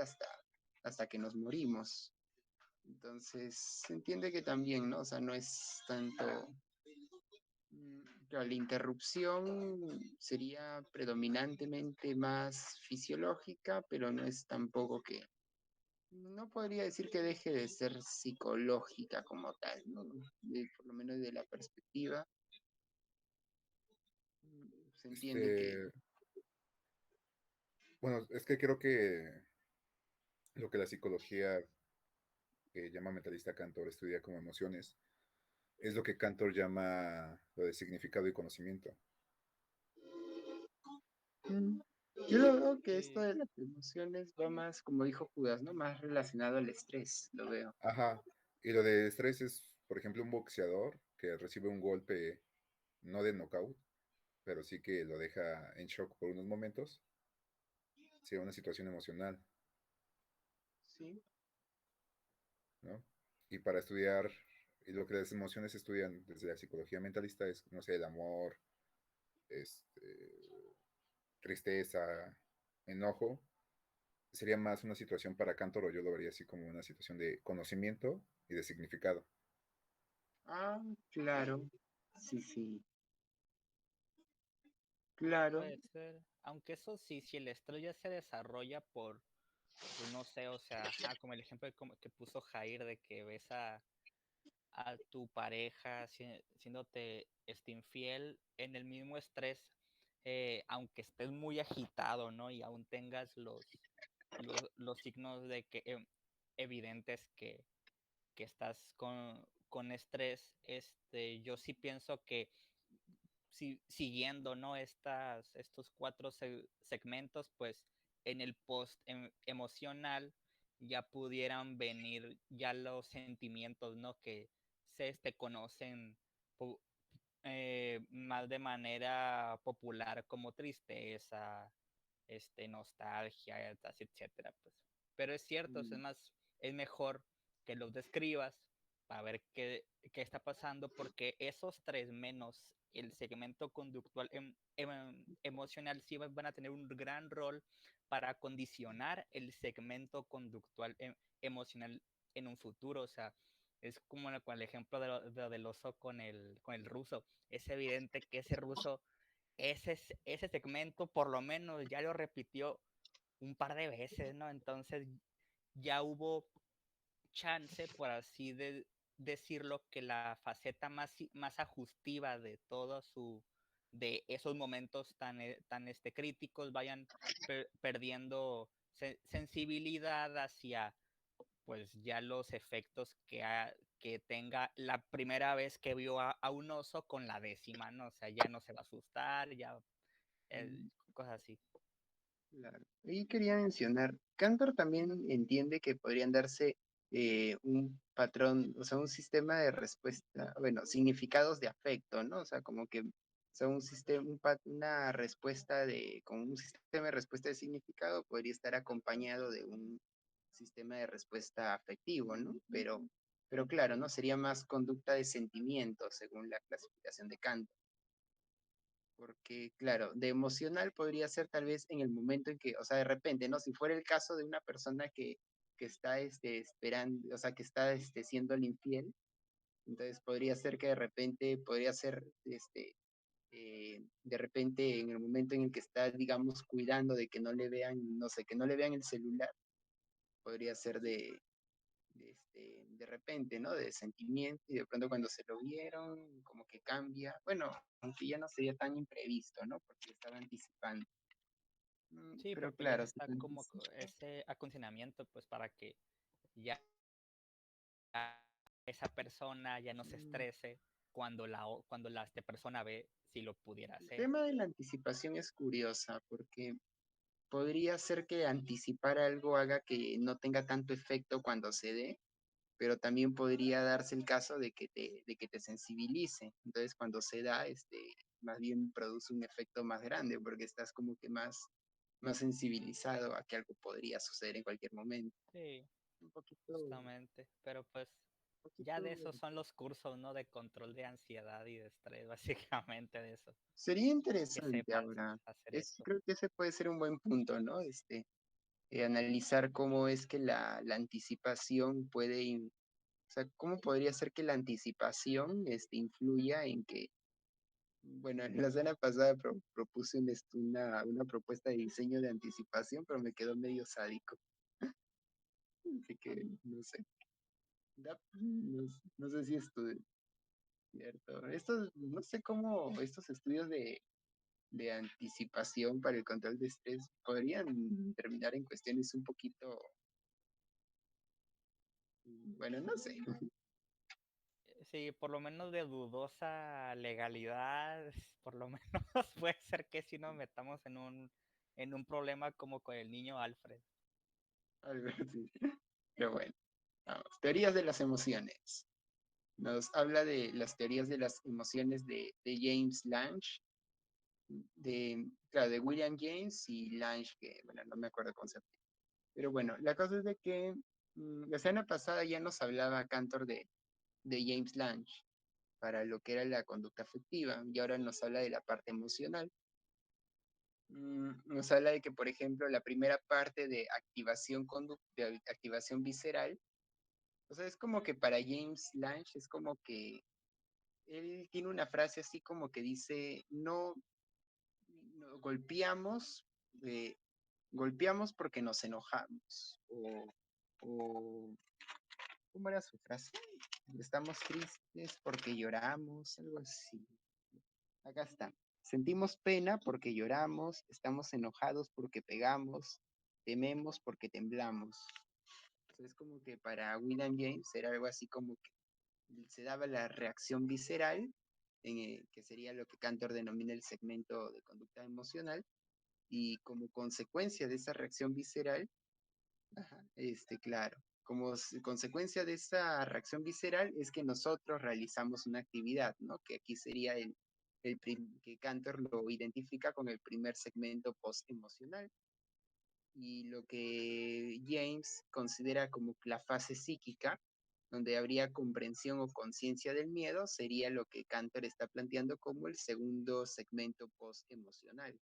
hasta que nos morimos. Entonces, se entiende que también, ¿no? O sea, no es tanto. Claro, la interrupción sería predominantemente más fisiológica, pero no es tampoco que. No podría decir que deje de ser psicológica como tal, ¿no? Por lo menos de la perspectiva, se entiende que. Este, bueno, es que creo que lo que la psicología que llama mentalista Cantor estudia como emociones es lo que Cantor llama lo de significado y conocimiento. mm, Yo lo veo que esto Sí. de las emociones va más, como dijo Judas, ¿no? Más relacionado al estrés, lo veo. Ajá. Y lo de estrés es, por ejemplo, un boxeador que recibe un golpe no de knockout, pero sí que lo deja en shock por unos momentos, sea una situación emocional, Sí. ¿no? Y para estudiar, y lo que las emociones estudian desde la psicología mentalista es, no sé, el amor, este, tristeza, enojo, sería más una situación para Cantor, o yo lo vería así como una situación de conocimiento y de significado. Ah, claro. Sí, sí. Claro. Puede ser. Aunque eso sí, si el estrés ya se desarrolla pues no sé, o sea, como el ejemplo que puso Jair de que ves a tu pareja siéndote infiel en el mismo estrés, aunque estés muy agitado, ¿no? Y aún tengas los signos de que evidentes que estás con estrés, yo sí pienso que siguiendo, ¿no? Estos cuatro segmentos, pues en el post emocional ya pudieran venir ya los sentimientos, ¿no? Que se conocen más de manera popular como tristeza, nostalgia, etcétera, pues. Pero es cierto, es Mm, más, es mejor que los describas para ver qué está pasando, porque esos tres menos el segmento conductual emocional sí van a tener un gran rol para condicionar el segmento conductual emocional en un futuro. O sea, es como con el ejemplo del oso con el ruso. Es evidente que ese ruso, ese segmento por lo menos ya lo repitió un par de veces, ¿no? Entonces ya hubo chance, por así decirlo que la faceta más ajustiva de de esos momentos tan críticos vayan perdiendo sensibilidad hacia pues ya los efectos que tenga la primera vez que vio a un oso con la décima, ¿no? O sea, ya no se va a asustar, ya cosas así. Claro. Y quería mencionar, Cantor también entiende que podrían darse un patrón, o sea, un sistema de respuesta, bueno, significados de afecto, ¿no? O sea, como que son un sistema, una respuesta con un sistema de respuesta de significado podría estar acompañado de un sistema de respuesta afectivo, ¿no? Pero claro, ¿no? Sería más conducta de sentimiento según la clasificación de Cantor. Porque, claro, de emocional podría ser tal vez en el momento en que, o sea, de repente, ¿no? Si fuera el caso de una persona que está esperando, o sea, que está siendo el infiel, entonces podría ser que de repente, podría ser, de repente en el momento en el que está, digamos, cuidando de que no le vean, no sé, que no le vean el celular, podría ser de repente, ¿no? De sentimiento y de pronto cuando se lo vieron, como que cambia. Bueno, aunque ya no sería tan imprevisto, ¿no? Porque estaba anticipando. Sí, Pero porque ya claro, está como ese acondicionamiento, pues para que ya esa persona ya no se estrese cuando esta persona ve si lo pudiera el hacer. tema de la anticipación es curiosa porque podría ser que anticipar algo haga que no tenga tanto efecto cuando se dé, pero también podría darse el caso de que te sensibilice. Entonces, cuando se da, más bien produce un efecto más grande porque estás como que más sensibilizado a que algo podría suceder en cualquier momento. Sí, Un poquito, justamente. Pero pues un ya de poquito. esos son los cursos, ¿no? De control de ansiedad y de estrés, básicamente de eso. Sería Que interesante sepas ahora. hacer eso. Creo que ese puede ser un buen punto, ¿no? Analizar cómo es que la anticipación o sea, cómo podría ser que la anticipación influya en que, bueno, en la semana pasada propuse una propuesta de diseño de anticipación, pero me quedó medio sádico. Así que, no sé. No sé si esto es cierto. No sé cómo estos estudios de anticipación para el control de estrés podrían terminar en cuestiones un poquito, bueno, no sé. Sí, por lo menos de dudosa legalidad, por lo menos puede ser que si nos metamos en un problema como con el niño Alfred. Algo así. Pero bueno, vamos. Teorías de las emociones. Nos habla de las teorías de las emociones de James Lange, claro, de William James y Lange, que, bueno, no me acuerdo cómo se llama. Pero bueno, la cosa es de que la semana pasada ya nos hablaba Cantor de James Lange para lo que era la conducta afectiva y ahora nos habla de la parte emocional. Nos habla de que, por ejemplo, la primera parte de de activación visceral, o sea, es como que para James Lange es como que él tiene una frase así como que dice, no golpeamos, eh, golpeamos porque nos enojamos, o ¿cómo era su frase? Estamos tristes porque lloramos, algo así. Acá está. Sentimos pena porque lloramos, estamos enojados porque pegamos, tememos porque temblamos. Entonces, como que para William James era algo así como que se daba la reacción visceral, que sería lo que Cantor denomina el segmento de conducta emocional, y como consecuencia de esa reacción visceral, ajá, claro, como consecuencia de esa reacción visceral es que nosotros realizamos una actividad, ¿no? Que aquí sería que Cantor lo identifica con el primer segmento post-emocional y lo que James considera como la fase psíquica, donde habría comprensión o conciencia del miedo, sería lo que Cantor está planteando como el segundo segmento post-emocional.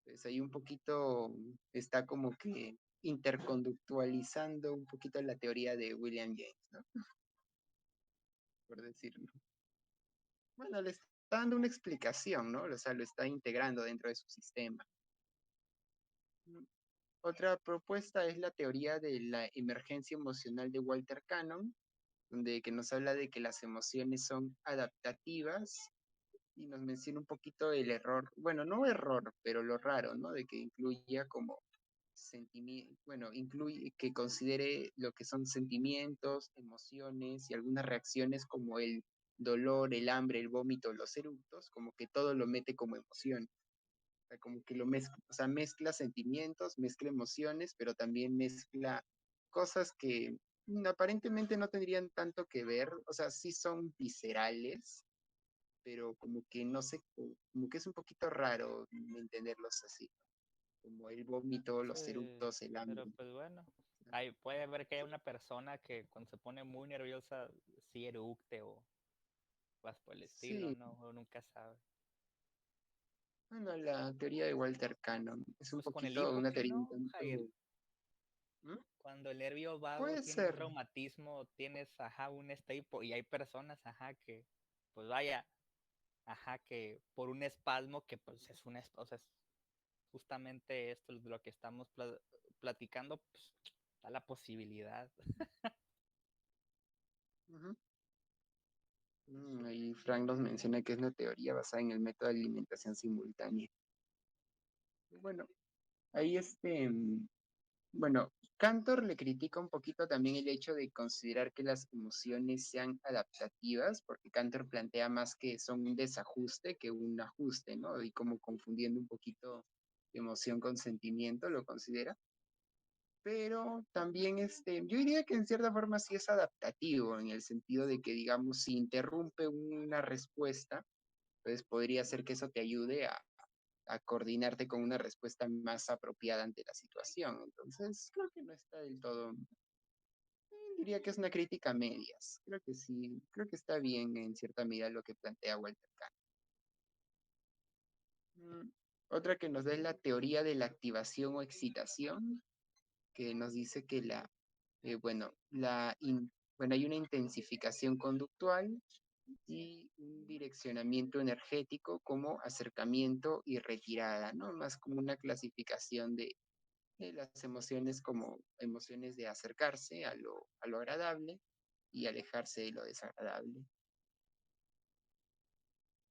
Entonces ahí un poquito está como que interconductualizando un poquito la teoría de William James, ¿no? Por decirlo. Bueno, le está dando una explicación, ¿no? O sea, lo está integrando dentro de su sistema. Otra propuesta es la teoría de la emergencia emocional de Walter Cannon, donde que nos habla de que las emociones son adaptativas y nos menciona un poquito el error, bueno, no error, pero lo raro, ¿no? De que incluya como sentimiento, bueno, incluye que considere lo que son sentimientos, emociones y algunas reacciones como el dolor, el hambre, el vómito, los eructos, como que todo lo mete como emoción. O sea, como que lo mezcla, o sea, mezcla sentimientos, mezcla emociones, pero también mezcla cosas que aparentemente no tendrían tanto que ver, o sea, sí son viscerales, pero como que no sé, como que es un poquito raro entenderlos así, como el vómito, los Sí, eructos, el hambre. pero pues bueno, hay, puede ver que hay una persona que cuando se pone muy nerviosa sí eructe o vas por el estilo, Sí, ¿no? Uno nunca sabe. bueno, la teoría de Walter Cannon es un Pues con el poquito una hipoque, teoría un ¿no, tanto... Jair? ¿Mm? Cuando el nervio vago Puede tiene un ser. traumatismo, tienes, ajá, un staple, y hay personas, ajá, que, pues vaya, ajá, que por un espasmo, que pues es un espasmo, o sea, es justamente esto de lo que estamos platicando, pues da la posibilidad. Ujú. Ahí Frank nos menciona que es una teoría basada en el método de alimentación simultánea. Bueno, ahí bueno, Cantor le critica un poquito también el hecho de considerar que las emociones sean adaptativas, porque Cantor plantea más que son un desajuste que un ajuste, ¿no? Y como confundiendo un poquito emoción con sentimiento, lo considera. Pero también yo diría que en cierta forma sí es adaptativo, en el sentido de que, digamos, si interrumpe una respuesta, pues podría ser que eso te ayude a coordinarte con una respuesta más apropiada ante la situación. Entonces, creo que no está del todo, diría que es una crítica a medias. Creo que sí, creo que está bien en cierta medida lo que plantea Walter Kahn. Otra que nos da es la teoría de la activación o excitación, que nos dice que bueno, bueno, hay una intensificación conductual y un direccionamiento energético como acercamiento y retirada, ¿no? Más como una clasificación de las emociones como emociones de acercarse a lo agradable y alejarse de lo desagradable.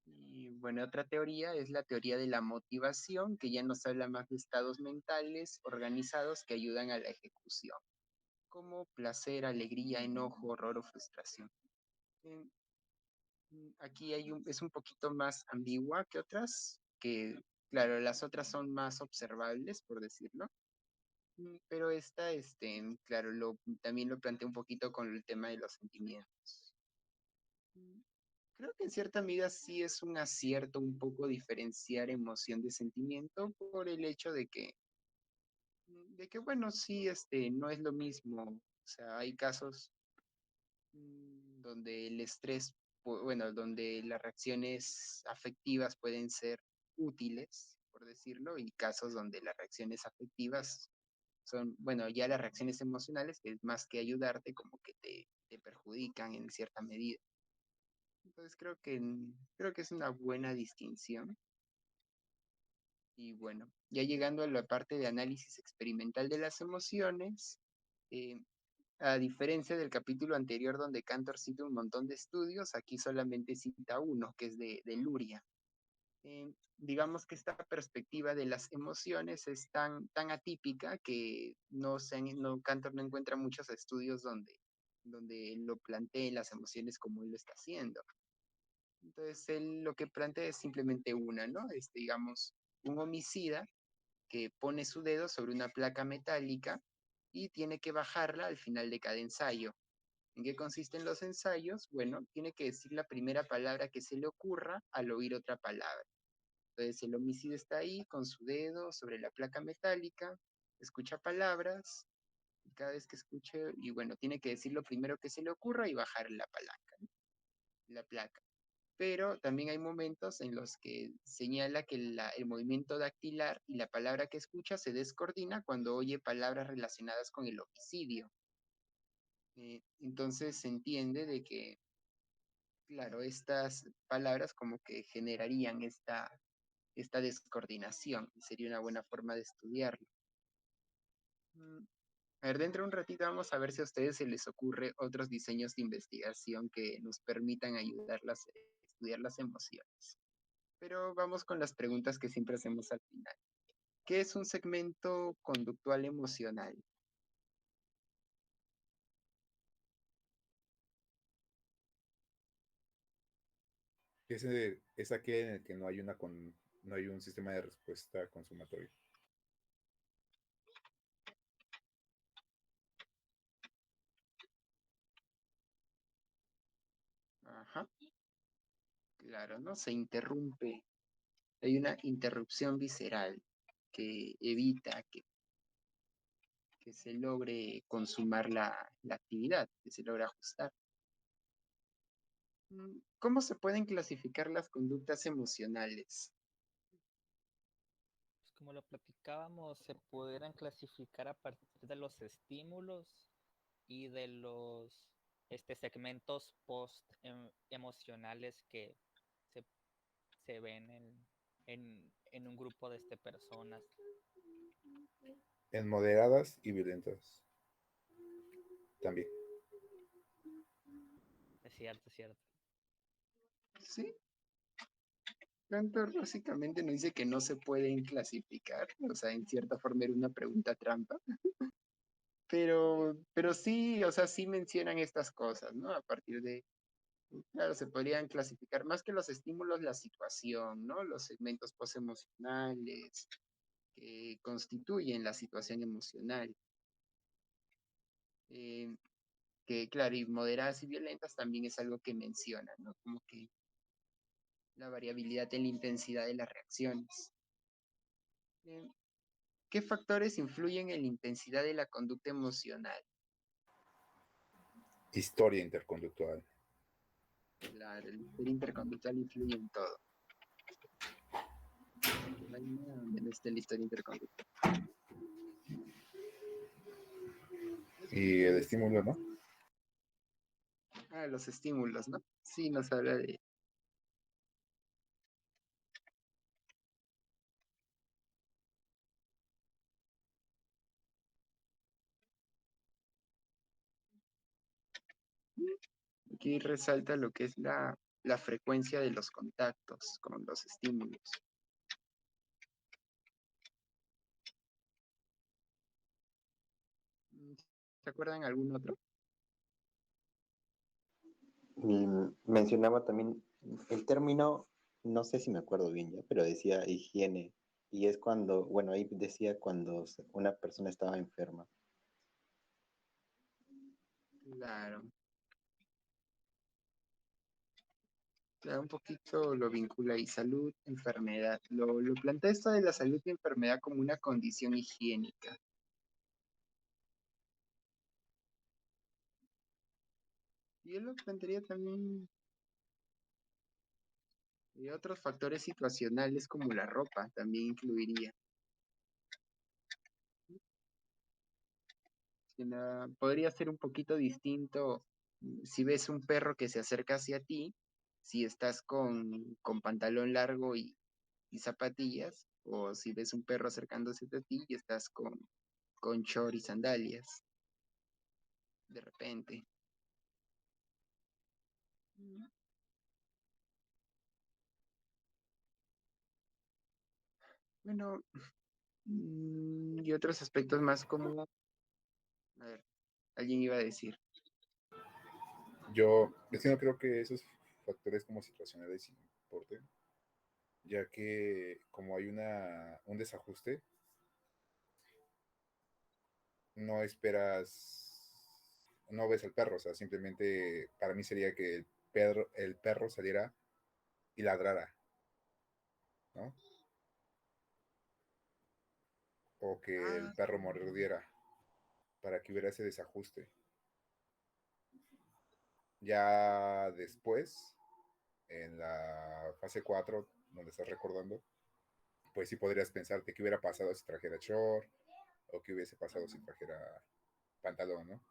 Y bueno, otra teoría es la teoría de la motivación, que ya nos habla más de estados mentales organizados que ayudan a la ejecución, como placer, alegría, enojo, horror o frustración. Eh, Aquí es un poquito más ambigua que otras, que claro, las otras son más observables, por decirlo. Pero esta, claro, también lo planteé un poquito con el tema de los sentimientos. Mm, Creo que en cierta medida sí es un acierto un poco diferenciar emoción de sentimiento por el hecho de que bueno, sí, no es lo mismo. O sea, hay casos donde el estrés, bueno, donde las reacciones afectivas pueden ser útiles, por decirlo, y casos donde las reacciones afectivas son, bueno, ya las reacciones emocionales, que es más que ayudarte, como que te perjudican en cierta medida. Entonces creo que es una buena distinción. Y bueno, ya llegando a la parte de análisis experimental de las emociones, eh, a diferencia del capítulo anterior donde Cantor cita un montón de estudios, aquí solamente cita uno, que es de Luria. Digamos que esta perspectiva de las emociones es tan atípica que Cantor no encuentra muchos estudios donde él lo plantee las emociones como él lo está haciendo. Entonces, él lo que plantea es simplemente una, ¿no? Digamos, un homicida que pone su dedo sobre una placa metálica y tiene que bajarla al final de cada ensayo. ¿En qué consisten los ensayos? Bueno, tiene que decir la primera palabra que se le ocurra al oír otra palabra. Entonces el homicida está ahí con su dedo sobre la placa metálica, escucha palabras, y cada vez que escuche, y bueno, tiene que decir lo primero que se le ocurra y bajar la palanca, ¿no? La placa. Pero también hay momentos en los que señala que el movimiento dactilar y la palabra que escucha se descoordina cuando oye palabras relacionadas con el homicidio. Entonces se entiende de que, claro, estas palabras como que generarían esta descoordinación. Sería una buena forma de estudiarlo. A ver, dentro de un ratito vamos a ver si a ustedes se les ocurre otros diseños de investigación que nos permitan ayudarlas a estudiar las emociones. Pero vamos con las preguntas que siempre hacemos al final. ¿Qué es un segmento conductual emocional? Es aquel en el que no hay un sistema de respuesta consumatorio. Ajá, claro, ¿no? Se interrumpe. Hay una interrupción visceral que evita que se logre consumar la actividad, que se logre ajustar. ¿Cómo se pueden clasificar las conductas emocionales? Pues como lo platicábamos, se pudieran clasificar a partir de los estímulos y de los segmentos post emocionales que se, se ven en un grupo de personas. En moderadas y violentas también. Es cierto, es cierto. Sí, Cantor básicamente nos dice que no se pueden clasificar, o sea, en cierta forma era una pregunta trampa, pero sí, o sea, sí mencionan estas cosas, ¿no? A partir de, claro, se podrían clasificar más que los estímulos, la situación, ¿no? Los segmentos postemocionales que constituyen la situación emocional. Eh, que, claro, y moderadas y violentas también es algo que mencionan, ¿no? Como que la variabilidad en la intensidad de las reacciones. Eh, ¿Qué factores influyen en la intensidad de la conducta emocional? Historia interconductual. Claro, el interconductual influye en todo. Que no hay nada donde no esté la historia interconductual. Y el estímulo, ¿no? Ah, los estímulos, ¿no? Sí, nos habla de... Aquí resalta lo que es la frecuencia de los contactos con los estímulos. ¿Se acuerdan algún otro? Y mencionaba también el término, no sé si me acuerdo bien ya, pero decía higiene. Y es cuando, bueno, ahí decía cuando una persona estaba enferma. Claro. Claro, un poquito lo vincula ahí, salud, enfermedad. Lo plantea esto de la salud y enfermedad como una condición higiénica. Y él lo plantearía también y otros factores situacionales como la ropa, también incluiría. Podría ser un poquito distinto si ves un perro que se acerca hacia ti, si estás con pantalón largo y zapatillas, o si ves un perro acercándose a ti y estás con short y sandalias, de repente. Bueno, y otros aspectos más como, a ver, alguien iba a decir. Es que no creo que esos factores como situacionales importen, ya que como hay un desajuste, no esperas, no ves al perro, o sea, simplemente para mí sería que el perro saliera y ladrara, ¿no? O que el Ah, perro mordiera para que hubiera ese desajuste. Ya después, en la fase 4 donde estás recordando, pues sí podrías pensarte qué hubiera pasado si trajera short o qué hubiese pasado si trajera pantalón, ¿no?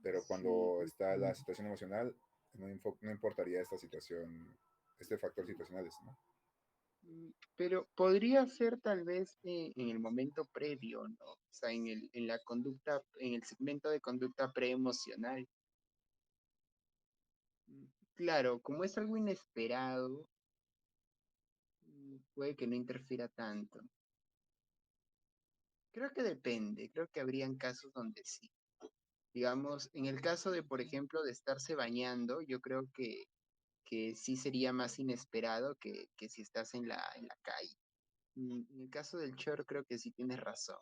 Pero sí. cuando está la situación emocional, no importaría esta situación, este factor situacional, ¿no? Pero podría ser tal vez en el momento previo, ¿no? O sea, en la conducta, en el segmento de conducta preemocional. Claro, como es algo inesperado, puede que no interfiera tanto. Creo que depende, creo que habrían casos donde sí. Digamos, en el caso de, por ejemplo, de estarse bañando, yo creo que sí sería más inesperado que si estás en la calle. En el caso del choro creo que sí tienes razón,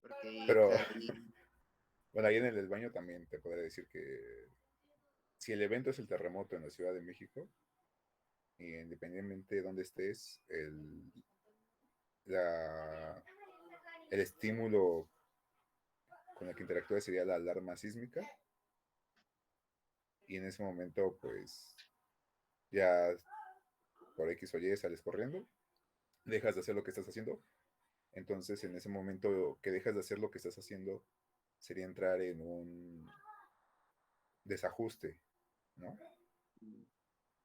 porque Pero claro, bueno, ahí en el del baño también te podría decir que si el evento es el terremoto en la Ciudad de México, y independientemente de dónde estés, la, el estímulo con el que interactúa sería la alarma sísmica, y en ese momento, pues, ya por X o Y sales corriendo, dejas de hacer lo que estás haciendo, entonces en ese momento que dejas de hacer lo que estás haciendo, sería entrar en un desajuste, ¿no?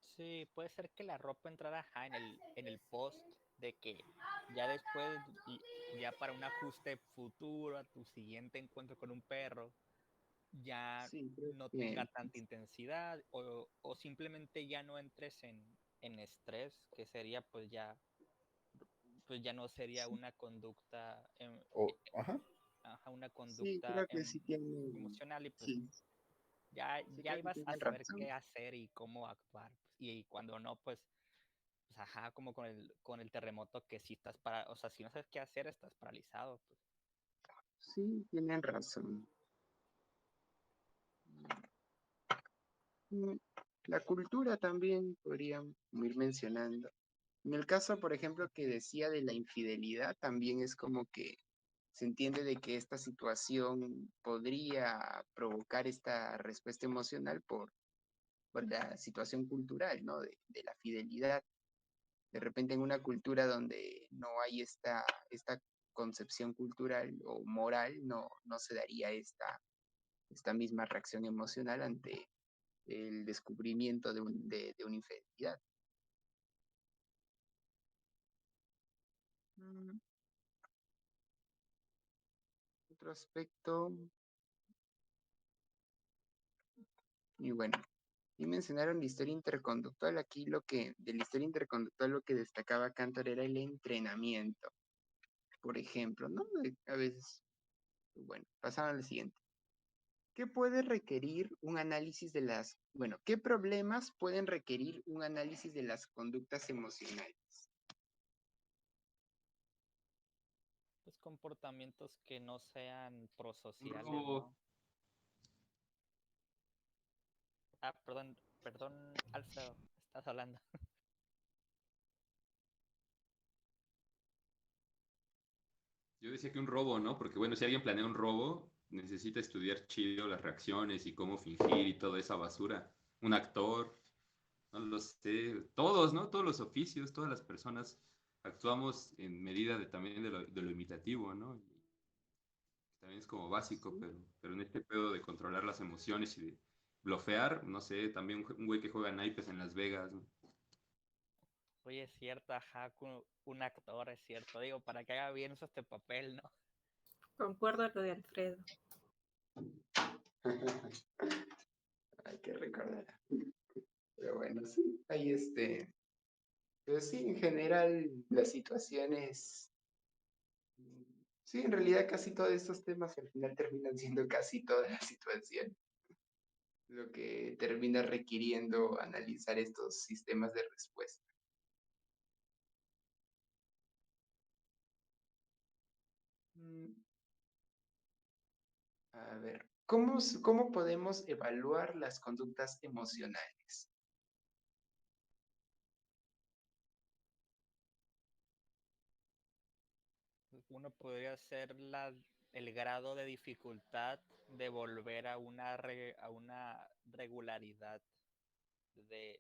Sí, puede ser que la ropa entrara ajá, en el post de que ya después, ya para un ajuste futuro a tu siguiente encuentro con un perro, ya sí, creo no que tenga tanta intensidad o simplemente ya no entres en estrés, que sería pues ya no sería sí, una conducta, Ajá, ajá, una sí, conducta creo que sí tienen, emocional y pues sí, sí, ya creo que ibas a tienen saber razón. qué hacer y cómo actuar. Pues, y cuando no, pues ajá, como con el terremoto que si estás o sea, si no sabes qué hacer, estás paralizado, pues. Sí, tienen razón. Mm, La cultura también podrían ir mencionando. En el caso, por ejemplo, que decía de la infidelidad, también es como que se entiende de que esta situación podría provocar esta respuesta emocional por la situación cultural, ¿no? De la fidelidad. De repente en una cultura donde no hay esta concepción cultural o moral, no se daría esta misma reacción emocional ante el descubrimiento de una infidelidad. Mm, Otro aspecto, y bueno, y mencionaron la historia interconductual. Aquí de la historia interconductual lo que destacaba Cantor era el entrenamiento, por ejemplo, ¿no? A veces, bueno, pasaban al siguiente. ¿Qué puede requerir un análisis de bueno, qué problemas pueden requerir un análisis de las conductas emocionales? Pues comportamientos que no sean Un prosociales, robo. ¿no? Perdón, Alfredo, estás hablando. Yo decía que un robo, ¿no? Porque bueno, si alguien planea un robo, necesita estudiar chido las reacciones y cómo fingir y toda esa basura. Un actor, no lo sé, todos, ¿no? Todos los oficios, todas las personas actuamos en medida también de lo imitativo, ¿no? Y también es como básico, Sí, pero en este pedo de controlar las emociones y de blofear, no sé, también un güey que juega naipes en Las Vegas, ¿no? Oye, es cierto, ajá, un actor, es cierto. Digo, para que haga bien este papel, ¿no? Concuerdo lo de Alfredo. hay que recordar. Pero bueno, sí, ahí pero sí, en general, las situaciones, sí, en realidad casi todos estos temas al final terminan siendo casi toda la situación, lo que termina requiriendo analizar estos sistemas de respuesta. Mm, A ver, ¿cómo podemos evaluar las conductas emocionales? Uno podría ser el grado de dificultad de volver a a una regularidad de,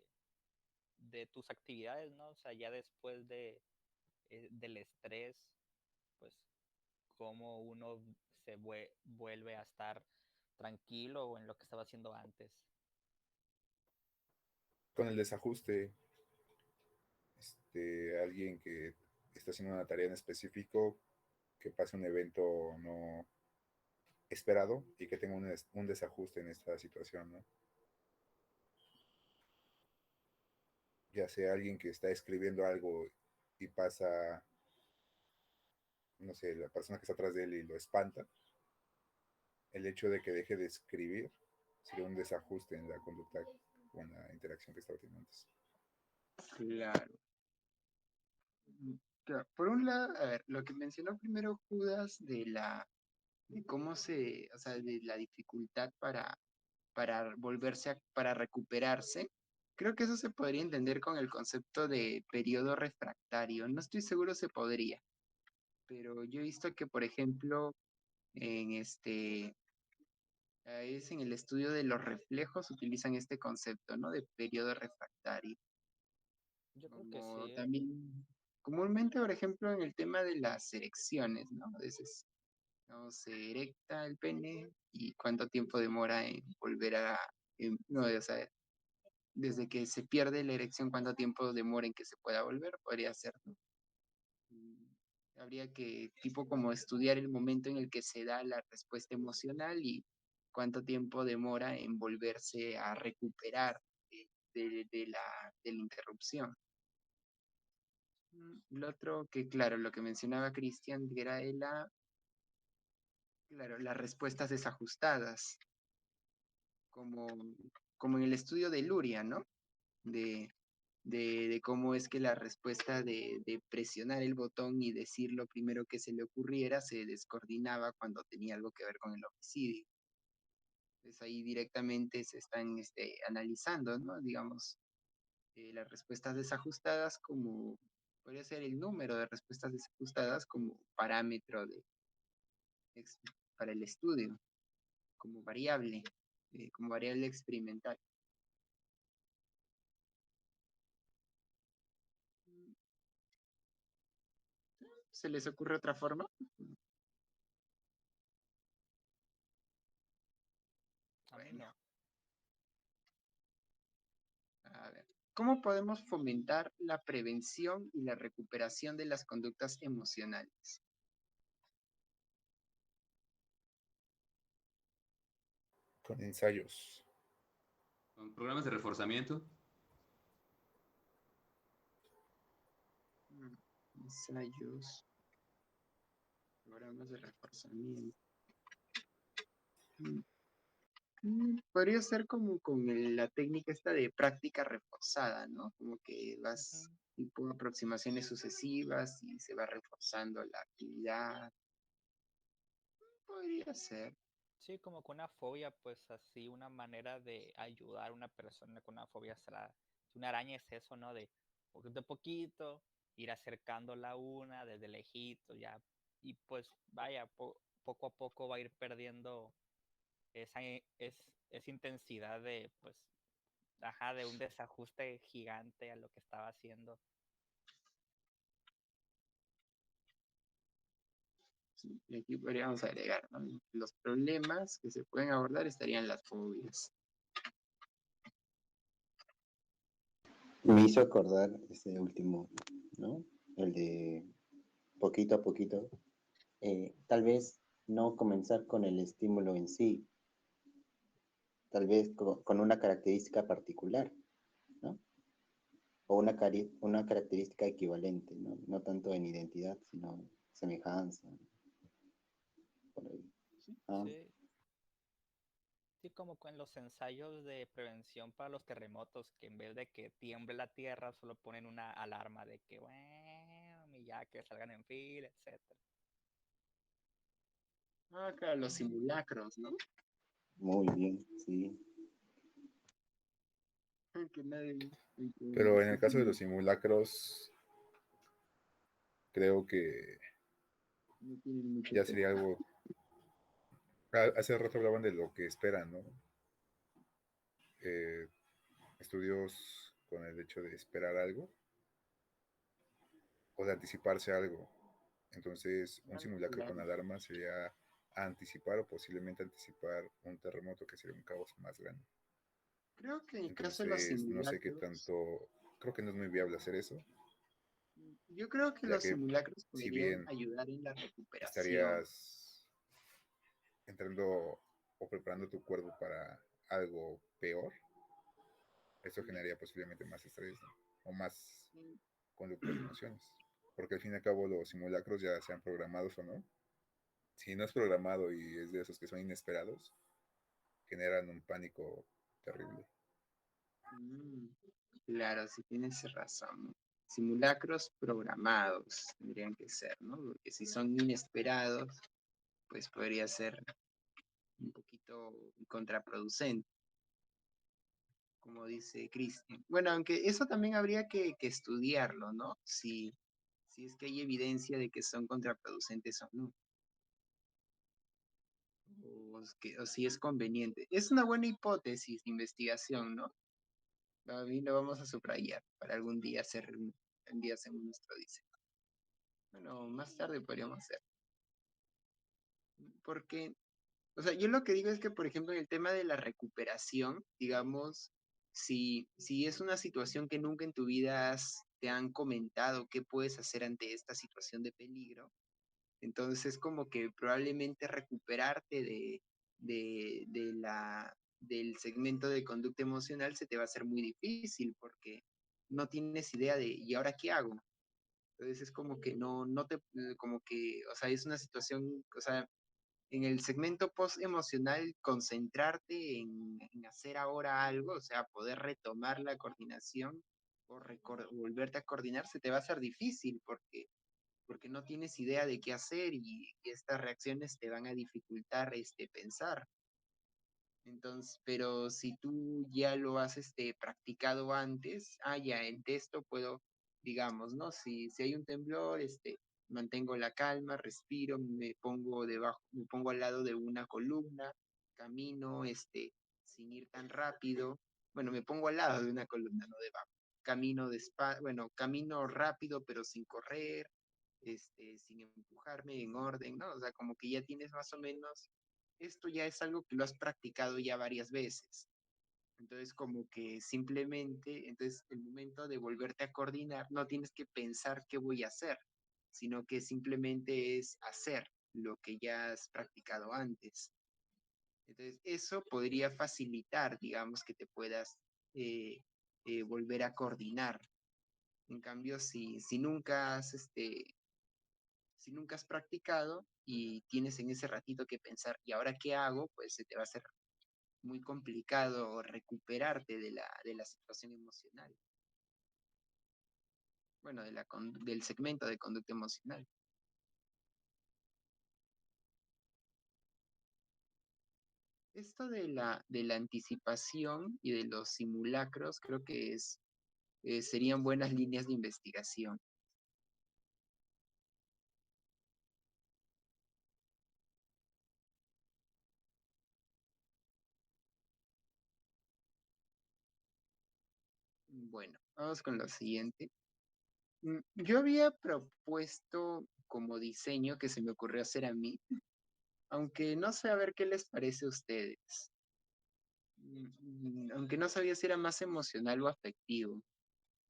de tus actividades, ¿no? O sea, ya después del estrés, pues cómo uno vuelve a estar tranquilo o en lo que estaba haciendo antes. con el desajuste, ante alguien que está haciendo una tarea en específico, que pase un evento no esperado y que tenga un desajuste en esta situación, ¿no? Ya sea alguien que está escribiendo algo y pasa, no sé, la persona que está atrás de él y lo espanta, el hecho de que deje de escribir sería un desajuste en la conducta o en la interacción que estaba teniendo antes. Claro. Claro, por un lado, a ver, lo que mencionó primero Judas de cómo o sea, de la dificultad para para recuperarse, creo que eso se podría entender con el concepto de periodo refractario. No estoy seguro se podría, pero yo he visto que, por ejemplo, en es en el estudio de los reflejos utilizan este concepto, ¿no? De periodo refractario. Yo creo que Como sí. también, comúnmente, por ejemplo, en el tema de las erecciones, ¿no? A veces no se erecta el pene y cuánto tiempo demora en volver no, o sea, desde que se pierde la erección, cuánto tiempo demora en que se pueda volver, podría ser, ¿no? Mm, Habría que, tipo, como estudiar el momento en el que se da la respuesta emocional y cuánto tiempo demora en volverse a recuperar de la interrupción. Lo otro que, claro, lo que mencionaba Cristian, que era claro, las respuestas desajustadas, como, como en el estudio de Luria, ¿no? De, de cómo es que la respuesta de presionar el botón y decir lo primero que se le ocurriera se descoordinaba cuando tenía algo que ver con el homicidio. Entonces ahí directamente se están analizando, ¿no? Digamos, las respuestas desajustadas como, podría ser el número de respuestas desajustadas como parámetro ex- para el estudio, como variable experimental. ¿Se les ocurre otra forma? A mí Bueno, no. a ver. ¿Cómo podemos fomentar la prevención y la recuperación de las conductas emocionales? Con ensayos. Con programas de reforzamiento. Ensayos, programas de reforzamiento. Podría ser como con la técnica esta de práctica reforzada, ¿no? Como que vas Ujú. tipo aproximaciones sucesivas y se va reforzando la actividad. Podría ser. Sí, como con una fobia, pues así, una manera de ayudar a una persona con una fobia será, si una araña es eso, ¿no? De poquito a poquito, ir acercándola una desde lejito, ya, y pues vaya, poco a poco va a ir perdiendo esa intensidad de, pues, ajá, de un desajuste gigante a lo que estaba haciendo. Sí, y aquí podríamos agregar, ¿no? Los problemas que se pueden abordar estarían las fobias. Me hizo acordar ese último, ¿no? El de poquito a poquito. Tal vez no comenzar con el estímulo en sí, tal vez con una característica particular, ¿no? O una característica equivalente, ¿no? No tanto en identidad, sino semejanza, por ahí. Ah, Sí, sí, como con los ensayos de prevención para los terremotos, que en vez de que tiemble la tierra, solo ponen una alarma de que, bueno, y ya que salgan en fila, etcétera. Claro, los simulacros, ¿no? muy bien, sí. Que nadie, Pero en el caso de los simulacros, creo que no tienen mucho ya que. sería algo. Hace rato hablaban de lo que esperan, ¿no? Eh, Estudios con el hecho de esperar algo o de anticiparse a algo. Entonces, un simulacro con Claro. alarma sería anticipar o posiblemente anticipar un terremoto que sería un caos más grande. Creo que en el caso de los Entonces, no sé qué simulacros, tanto, creo que no es muy viable hacer eso, Yo creo que ya los que simulacros si podrían bien ayudar en la recuperación. estarías entrando o preparando tu cuerpo para algo peor, eso generaría posiblemente más estrés, ¿no? O más conductas de emociones. Porque al fin y al cabo los simulacros, ya sean programados o no, si no es programado y es de esos que son inesperados, generan un pánico terrible. Mm, claro, sí tienes razón. Simulacros programados tendrían que ser, ¿no? Porque si son inesperados, pues podría ser un poquito contraproducente, como dice Cristian. Bueno, aunque eso también habría que estudiarlo, ¿no? Si es que hay evidencia de que son contraproducentes o no. O si es conveniente. Es una buena hipótesis de investigación, ¿no? A mí lo vamos a subrayar para algún día hacer un día hacemos nuestro diseño. Bueno, más tarde podríamos hacer. Porque, o sea, yo lo que digo es que, por ejemplo, en el tema de la recuperación, digamos, si es una situación que nunca en tu vida te han comentado qué puedes hacer ante esta situación de peligro, entonces es como que probablemente recuperarte del segmento de conducta emocional se te va a hacer muy difícil porque no tienes idea de, ¿y ahora qué hago? Entonces es como que no te, como que, o sea, es una situación, o sea, en el segmento post emocional, concentrarte en hacer ahora algo, o sea, poder retomar la coordinación o volverte a coordinar, se te va a hacer difícil porque no tienes idea de qué hacer y estas reacciones te van a dificultar pensar. Entonces, pero si tú ya lo has practicado antes, ya en esto puedo, digamos, ¿no? Si hay un temblor, mantengo la calma, respiro, me pongo al lado de una columna, camino, sin ir tan rápido. Bueno, me pongo al lado de una columna, no debajo. Camino bueno, camino rápido, pero sin correr, sin empujarme en orden, ¿no? O sea, como que ya tienes más o menos esto ya es algo que lo has practicado ya varias veces. Entonces, como que simplemente, entonces, el momento de volverte a coordinar, no tienes que pensar qué voy a hacer, sino que simplemente es hacer lo que ya has practicado antes. Entonces, eso podría facilitar, digamos, que te puedas volver a coordinar. En cambio, si nunca has practicado y tienes en ese ratito que pensar, ¿y ahora qué hago? Pues se te va a hacer muy complicado recuperarte de la situación emocional. Bueno, del segmento de conducta emocional. Esto de la anticipación y de los simulacros creo que serían buenas líneas de investigación. Bueno, vamos con lo siguiente. Yo había propuesto como diseño que se me ocurrió hacer a mí, aunque no sé a ver qué les parece a ustedes. Aunque no sabía si era más emocional o afectivo,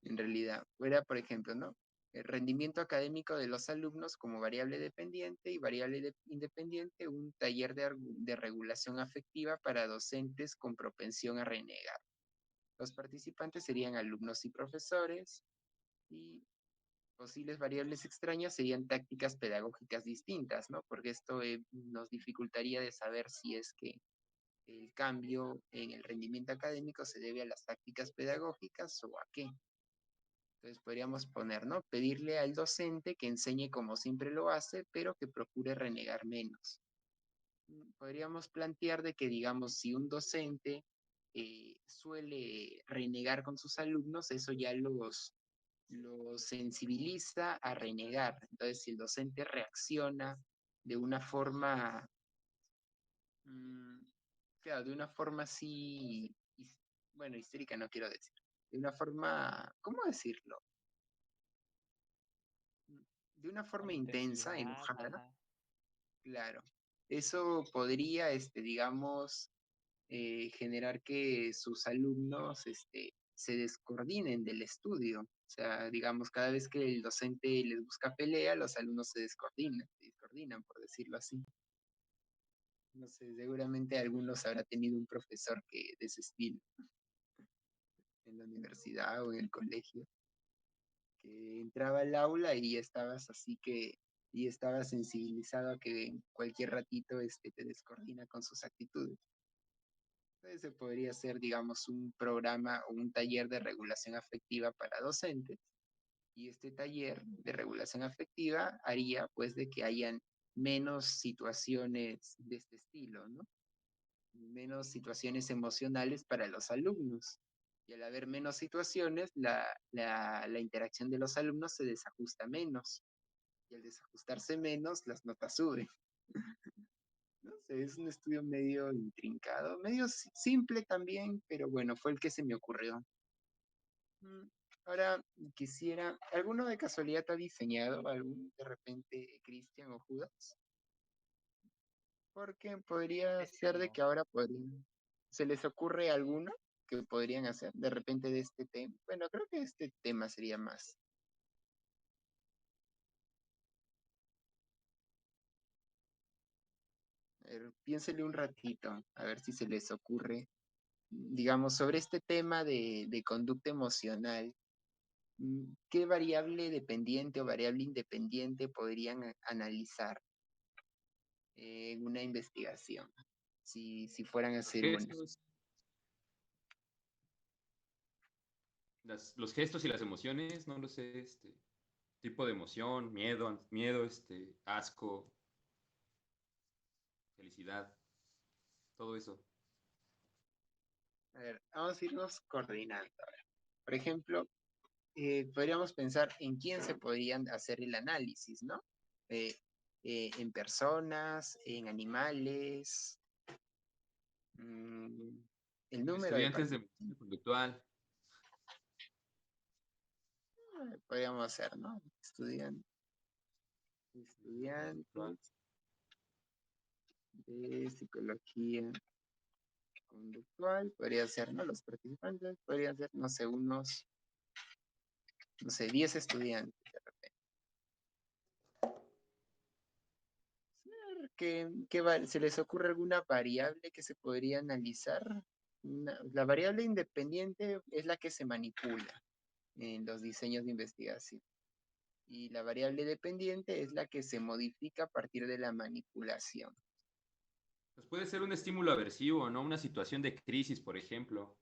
en realidad. Era, por ejemplo, ¿no? El rendimiento académico de los alumnos como variable dependiente y variable independiente, un taller de regulación afectiva para docentes con propensión a renegar. Los participantes serían alumnos y profesores y posibles variables extrañas serían tácticas pedagógicas distintas, ¿no? Porque esto nos dificultaría de saber si es que el cambio en el rendimiento académico se debe a las tácticas pedagógicas o a qué. Entonces podríamos poner, ¿no? Pedirle al docente que enseñe como siempre lo hace, pero que procure renegar menos. Podríamos plantear de que, digamos, si un docente suele renegar con sus alumnos, eso ya los sensibiliza a renegar. Entonces, si el docente reacciona de una forma, mm, claro, de una forma así, bueno, histérica no quiero decir, de una forma, ¿cómo decirlo? De una Con forma intensa, intensidad, enojada, ajá. claro. Eso podría, digamos, generar que sus alumnos, se descoordinen del estudio. O sea, digamos, cada vez que el docente les busca pelea, los alumnos se descoordinan, por decirlo así. No sé, seguramente algunos habrá tenido un profesor que de ese estilo en la universidad o en el colegio, que entraba al aula y estabas así que, y estabas sensibilizado a que en cualquier ratito te descoordina con sus actitudes. Entonces se podría hacer, digamos, un programa o un taller de regulación afectiva para docentes, y este taller de regulación afectiva haría pues de que hayan menos situaciones de este estilo, ¿no? Menos situaciones emocionales para los alumnos. Y al haber menos situaciones, la interacción de los alumnos se desajusta menos. Y al desajustarse menos, las notas suben. No sé, es un estudio medio intrincado, medio simple también, pero bueno, fue el que se me ocurrió. Ahora quisiera, ¿alguno de casualidad ha diseñado algún de repente Cristian o Judas? Porque podría ser de No. que ahora se les ocurre alguno que podrían hacer de repente de este tema. Bueno, creo que este tema sería más. A ver, piénsele un ratito, a ver si se les ocurre, digamos, sobre este tema de conducta emocional. ¿Qué variable dependiente o variable independiente podrían analizar en una investigación? Si fueran a hacer una. Gestos, los gestos y las emociones, no lo sé, tipo de emoción, miedo, asco, felicidad, todo eso. A ver, vamos a irnos coordinando. Por ejemplo, podríamos pensar en quién se podrían hacer el análisis, ¿no? Eh, en personas, en animales, mm, el número de Estudiantes de participantes. medicina conductual. Podríamos hacer, ¿no? Conductual. Estudiantes de psicología conductual, podría ser, ¿no? Los participantes, podrían ser, no sé, unos, no sé, 10 estudiantes. ¿Se les ocurre alguna variable que se podría analizar? La variable independiente es la que se manipula en los diseños de investigación. Y la variable dependiente es la que se modifica a partir de la manipulación. Pues puede ser un estímulo aversivo, ¿no? Una situación de crisis, por ejemplo.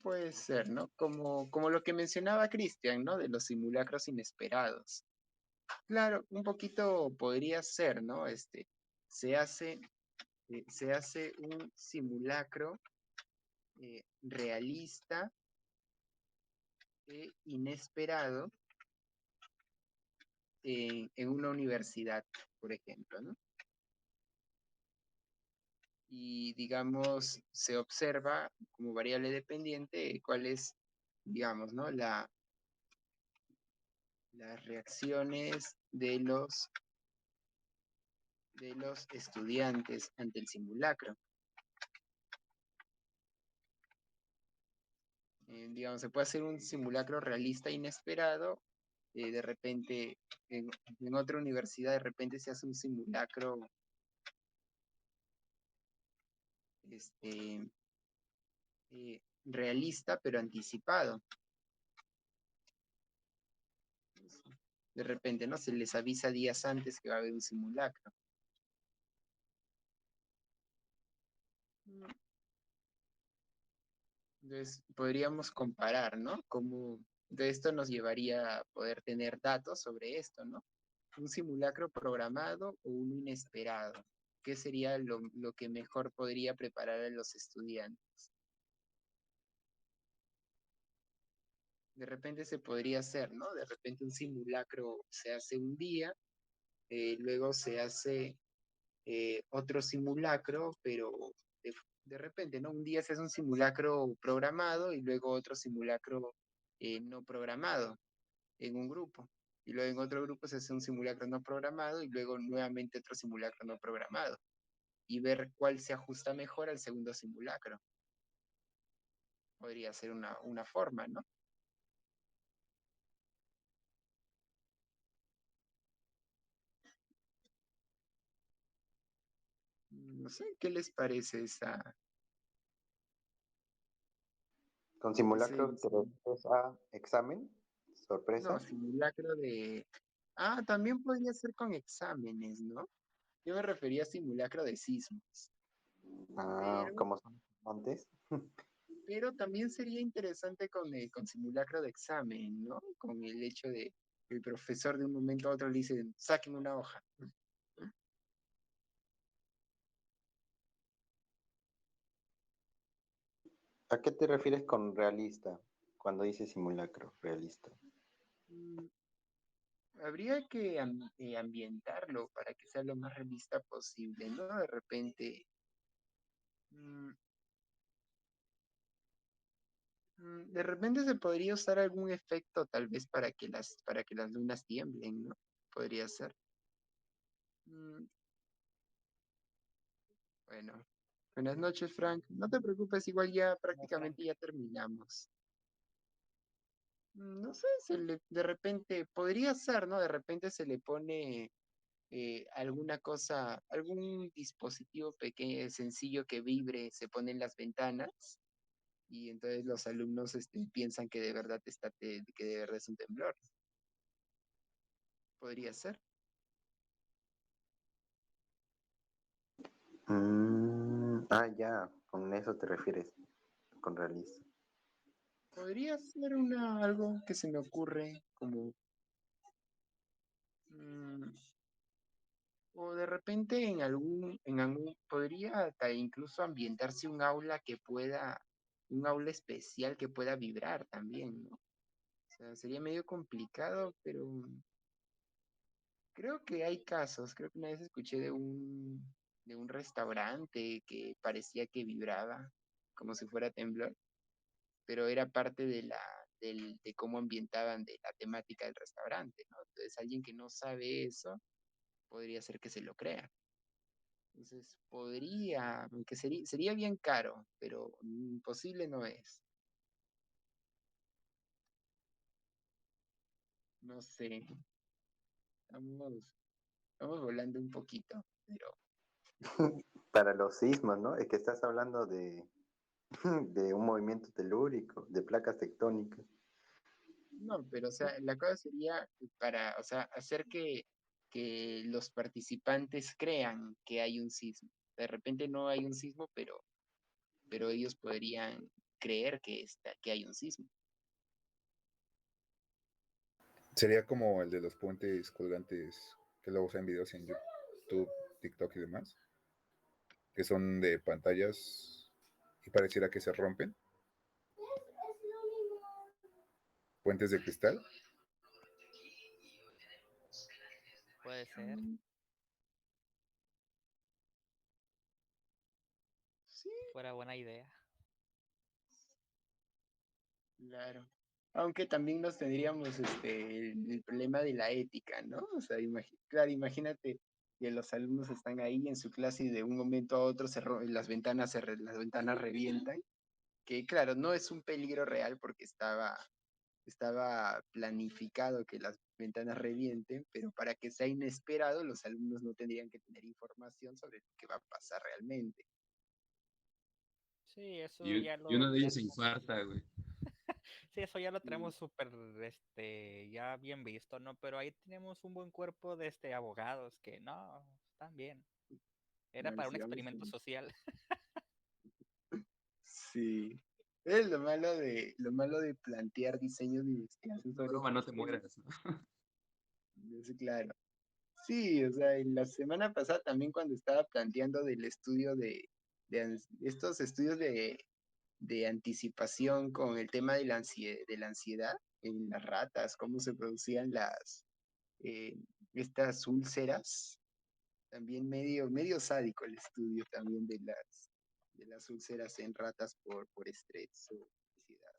Puede ser, ¿no? Como lo que mencionaba Cristian, ¿no? De los simulacros inesperados. Claro, un poquito podría ser, ¿no? Se hace, se hace un simulacro realista e inesperado en una universidad, por ejemplo, ¿no? Y digamos, se observa como variable dependiente cuál es, digamos, ¿no? Las reacciones de los estudiantes ante el simulacro. Digamos, se puede hacer un simulacro realista inesperado. De repente, en otra universidad, de repente se hace un simulacro realista, pero anticipado. De repente, ¿no? Se les avisa días antes que va a haber un simulacro. Entonces, podríamos comparar, ¿no? Cómo de esto nos llevaría a poder tener datos sobre esto, ¿no? Un simulacro programado o uno inesperado. ¿Qué sería lo que mejor podría preparar a los estudiantes? De repente se podría hacer, ¿no? De repente un simulacro se hace un día, luego se hace otro simulacro, pero de repente, ¿no? Un día se hace un simulacro programado y luego otro simulacro no programado en un grupo. Y luego en otro grupo se hace un simulacro no programado y luego nuevamente otro simulacro no programado. y ver cuál se ajusta mejor al segundo simulacro. Podría ser una forma, ¿no? No sé, ¿qué les parece ¿Con ese- simulacro te refieres a examen? no, ¿Sorpresa? simulacro de... Ah, también podría ser con exámenes, ¿no? Yo me refería a simulacro de sismos, Ah, pero, como son antes. pero también sería interesante con simulacro de examen, ¿no? Con el hecho de que el profesor de un momento a otro le dice, saquen una hoja. ¿A qué te refieres con realista cuando dices simulacro realista? Mm, Habría que ambientarlo para que sea lo más realista posible, ¿no? De repente, mm, de repente se podría usar algún efecto tal vez para que las lunas tiemblen, ¿no? Podría ser. Mm, Bueno, buenas noches, Frank. No te preocupes, igual ya No, Frank. prácticamente ya terminamos. No sé, de repente, podría ser, ¿no? De repente se le pone alguna cosa, algún dispositivo pequeño, sencillo que vibre, se pone en las ventanas y entonces los alumnos piensan que de verdad que de verdad es un temblor. Podría ser. Ya, con eso te refieres, con realista. Podría ser algo que se me ocurre como mm, o de repente podría hasta incluso ambientarse un aula especial que pueda vibrar también, ¿no? O sea, sería medio complicado, pero creo que hay casos. Creo que una vez escuché de un restaurante que parecía que vibraba como si fuera temblor, pero era parte de cómo ambientaban de la temática del restaurante, ¿no? Entonces, alguien que no sabe eso podría ser que se lo crea. Entonces, aunque sería bien caro, pero imposible no es. No sé, estamos, estamos volando un poquito, pero Para los sismos, ¿no? Es que estás hablando de, de un movimiento telúrico, de placas tectónicas. no, pero o sea, la cosa sería o sea, hacer que los participantes crean que hay un sismo. De repente no hay un sismo, pero ellos podrían creer que hay un sismo. Sería como el de los puentes colgantes que luego usan videos en YouTube, TikTok y demás, que son de pantallas y pareciera que se rompen. Puentes de cristal. Puede ser. Mm, Sí, Fuera buena idea. claro. Aunque también nos tendríamos el problema de la ética, ¿no? O sea, claro, imagínate que los alumnos están ahí en su clase y de un momento a otro las ventanas revientan, que claro, no es un peligro real porque estaba planificado que las ventanas revienten, pero para que sea inesperado, los alumnos no tendrían que tener información sobre lo que va a pasar realmente. Sí, eso Y, ya y lo uno de ellos se tenemos. infarta, güey. Sí, eso ya lo Mm, tenemos súper, ya bien visto, ¿no? Pero ahí tenemos un buen cuerpo de abogados que no, están bien. Era bueno, para un sí, experimento social. sí. Es lo malo de plantear diseños de investigación sobre Broma, no estos te temas. mueras, ¿no? Sí, claro. Sí, o sea, en la semana pasada también cuando estaba planteando del estudio estos estudios de anticipación con el tema de la ansiedad en las ratas, cómo se producían eh, estas úlceras, también medio sádico el estudio también de las úlceras en ratas por estrés o ansiedad.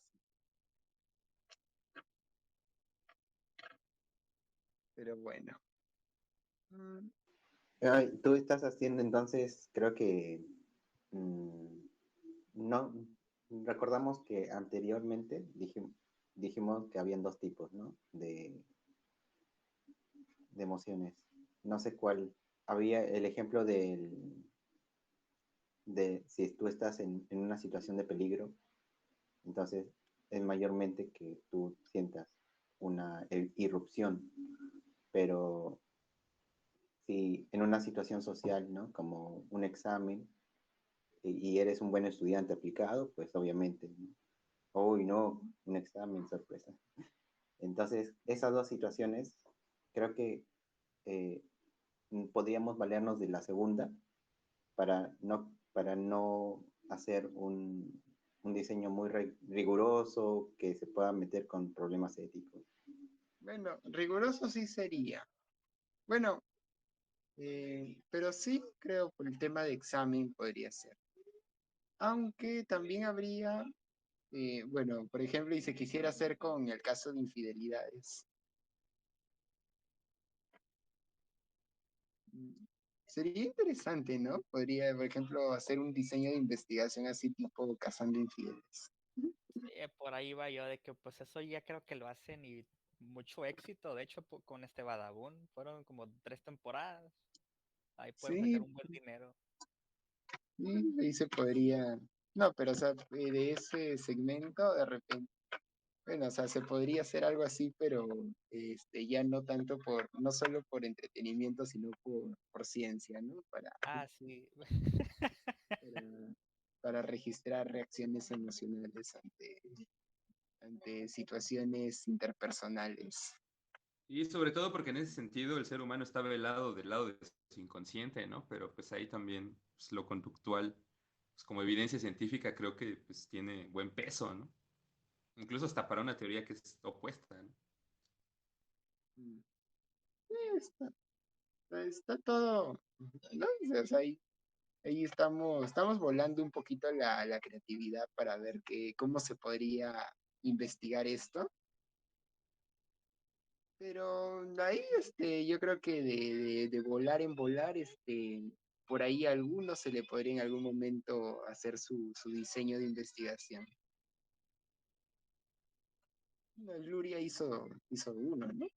Pero bueno. Mm, Ay, tú estás haciendo entonces, creo que no recordamos que anteriormente dijimos que habían dos tipos, ¿no? De emociones. No sé cuál. Había el ejemplo de si tú estás en una situación de peligro, entonces es mayormente que tú sientas una irrupción, pero si en una situación social, ¿no? Como un examen, y eres un buen estudiante aplicado, pues obviamente, ¿no? Uy, no, un examen, sorpresa. Entonces, esas dos situaciones, creo que eh, podríamos valernos de la segunda para no hacer un diseño muy riguroso que se pueda meter con problemas éticos. Bueno, riguroso sí sería. Bueno, pero sí creo por el tema de examen podría ser. Aunque también habría, bueno, por ejemplo, y se quisiera hacer con el caso de infidelidades. Sería interesante, ¿no? Podría, por ejemplo, hacer un diseño de investigación así tipo cazando infieles. Por ahí va yo de que pues eso ya creo que lo hacen y mucho éxito. De hecho, con este Badabun fueron como 3 temporadas. Ahí pueden sacar Sí, un buen dinero. ahí se podría, no, pero o sea, de ese segmento de repente, bueno, o sea, se podría hacer algo así, pero ya no tanto no solo por entretenimiento, sino por ciencia, ¿no? Ah, sí. Para, para registrar reacciones emocionales ante situaciones interpersonales. Y sobre todo porque en ese sentido el ser humano está velado del lado de su inconsciente, ¿no? Pero pues ahí también pues, lo conductual, pues, como evidencia científica, creo que pues tiene buen peso, ¿no? Incluso hasta para una teoría que es opuesta, ¿no? Sí, está todo, ¿no? O sea, ahí estamos volando un poquito la creatividad para ver cómo se podría investigar esto. Pero ahí, yo creo que de volar en volar, por ahí a algunos se le podría en algún momento hacer su diseño de investigación. Bueno, Luria hizo uno, ¿no?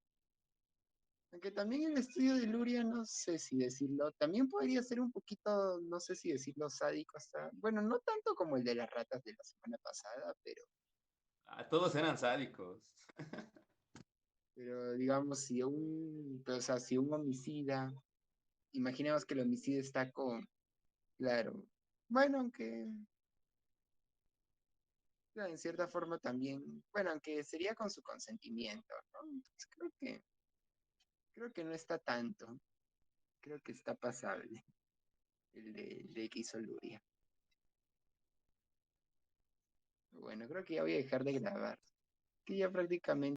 Aunque también el estudio de Luria, no sé si decirlo, también podría ser un poquito, no sé si decirlo sádico hasta, bueno, no tanto como el de las ratas de la semana pasada, Ah, todos eran sádicos. pero digamos, o sea, si un homicida, imaginemos que el homicida está claro, bueno, aunque, claro, en cierta forma también, bueno, aunque sería con su consentimiento, ¿no? Entonces creo que no está tanto, creo que está pasable el de que hizo Luria. Bueno, creo que ya voy a dejar de grabar, que ya prácticamente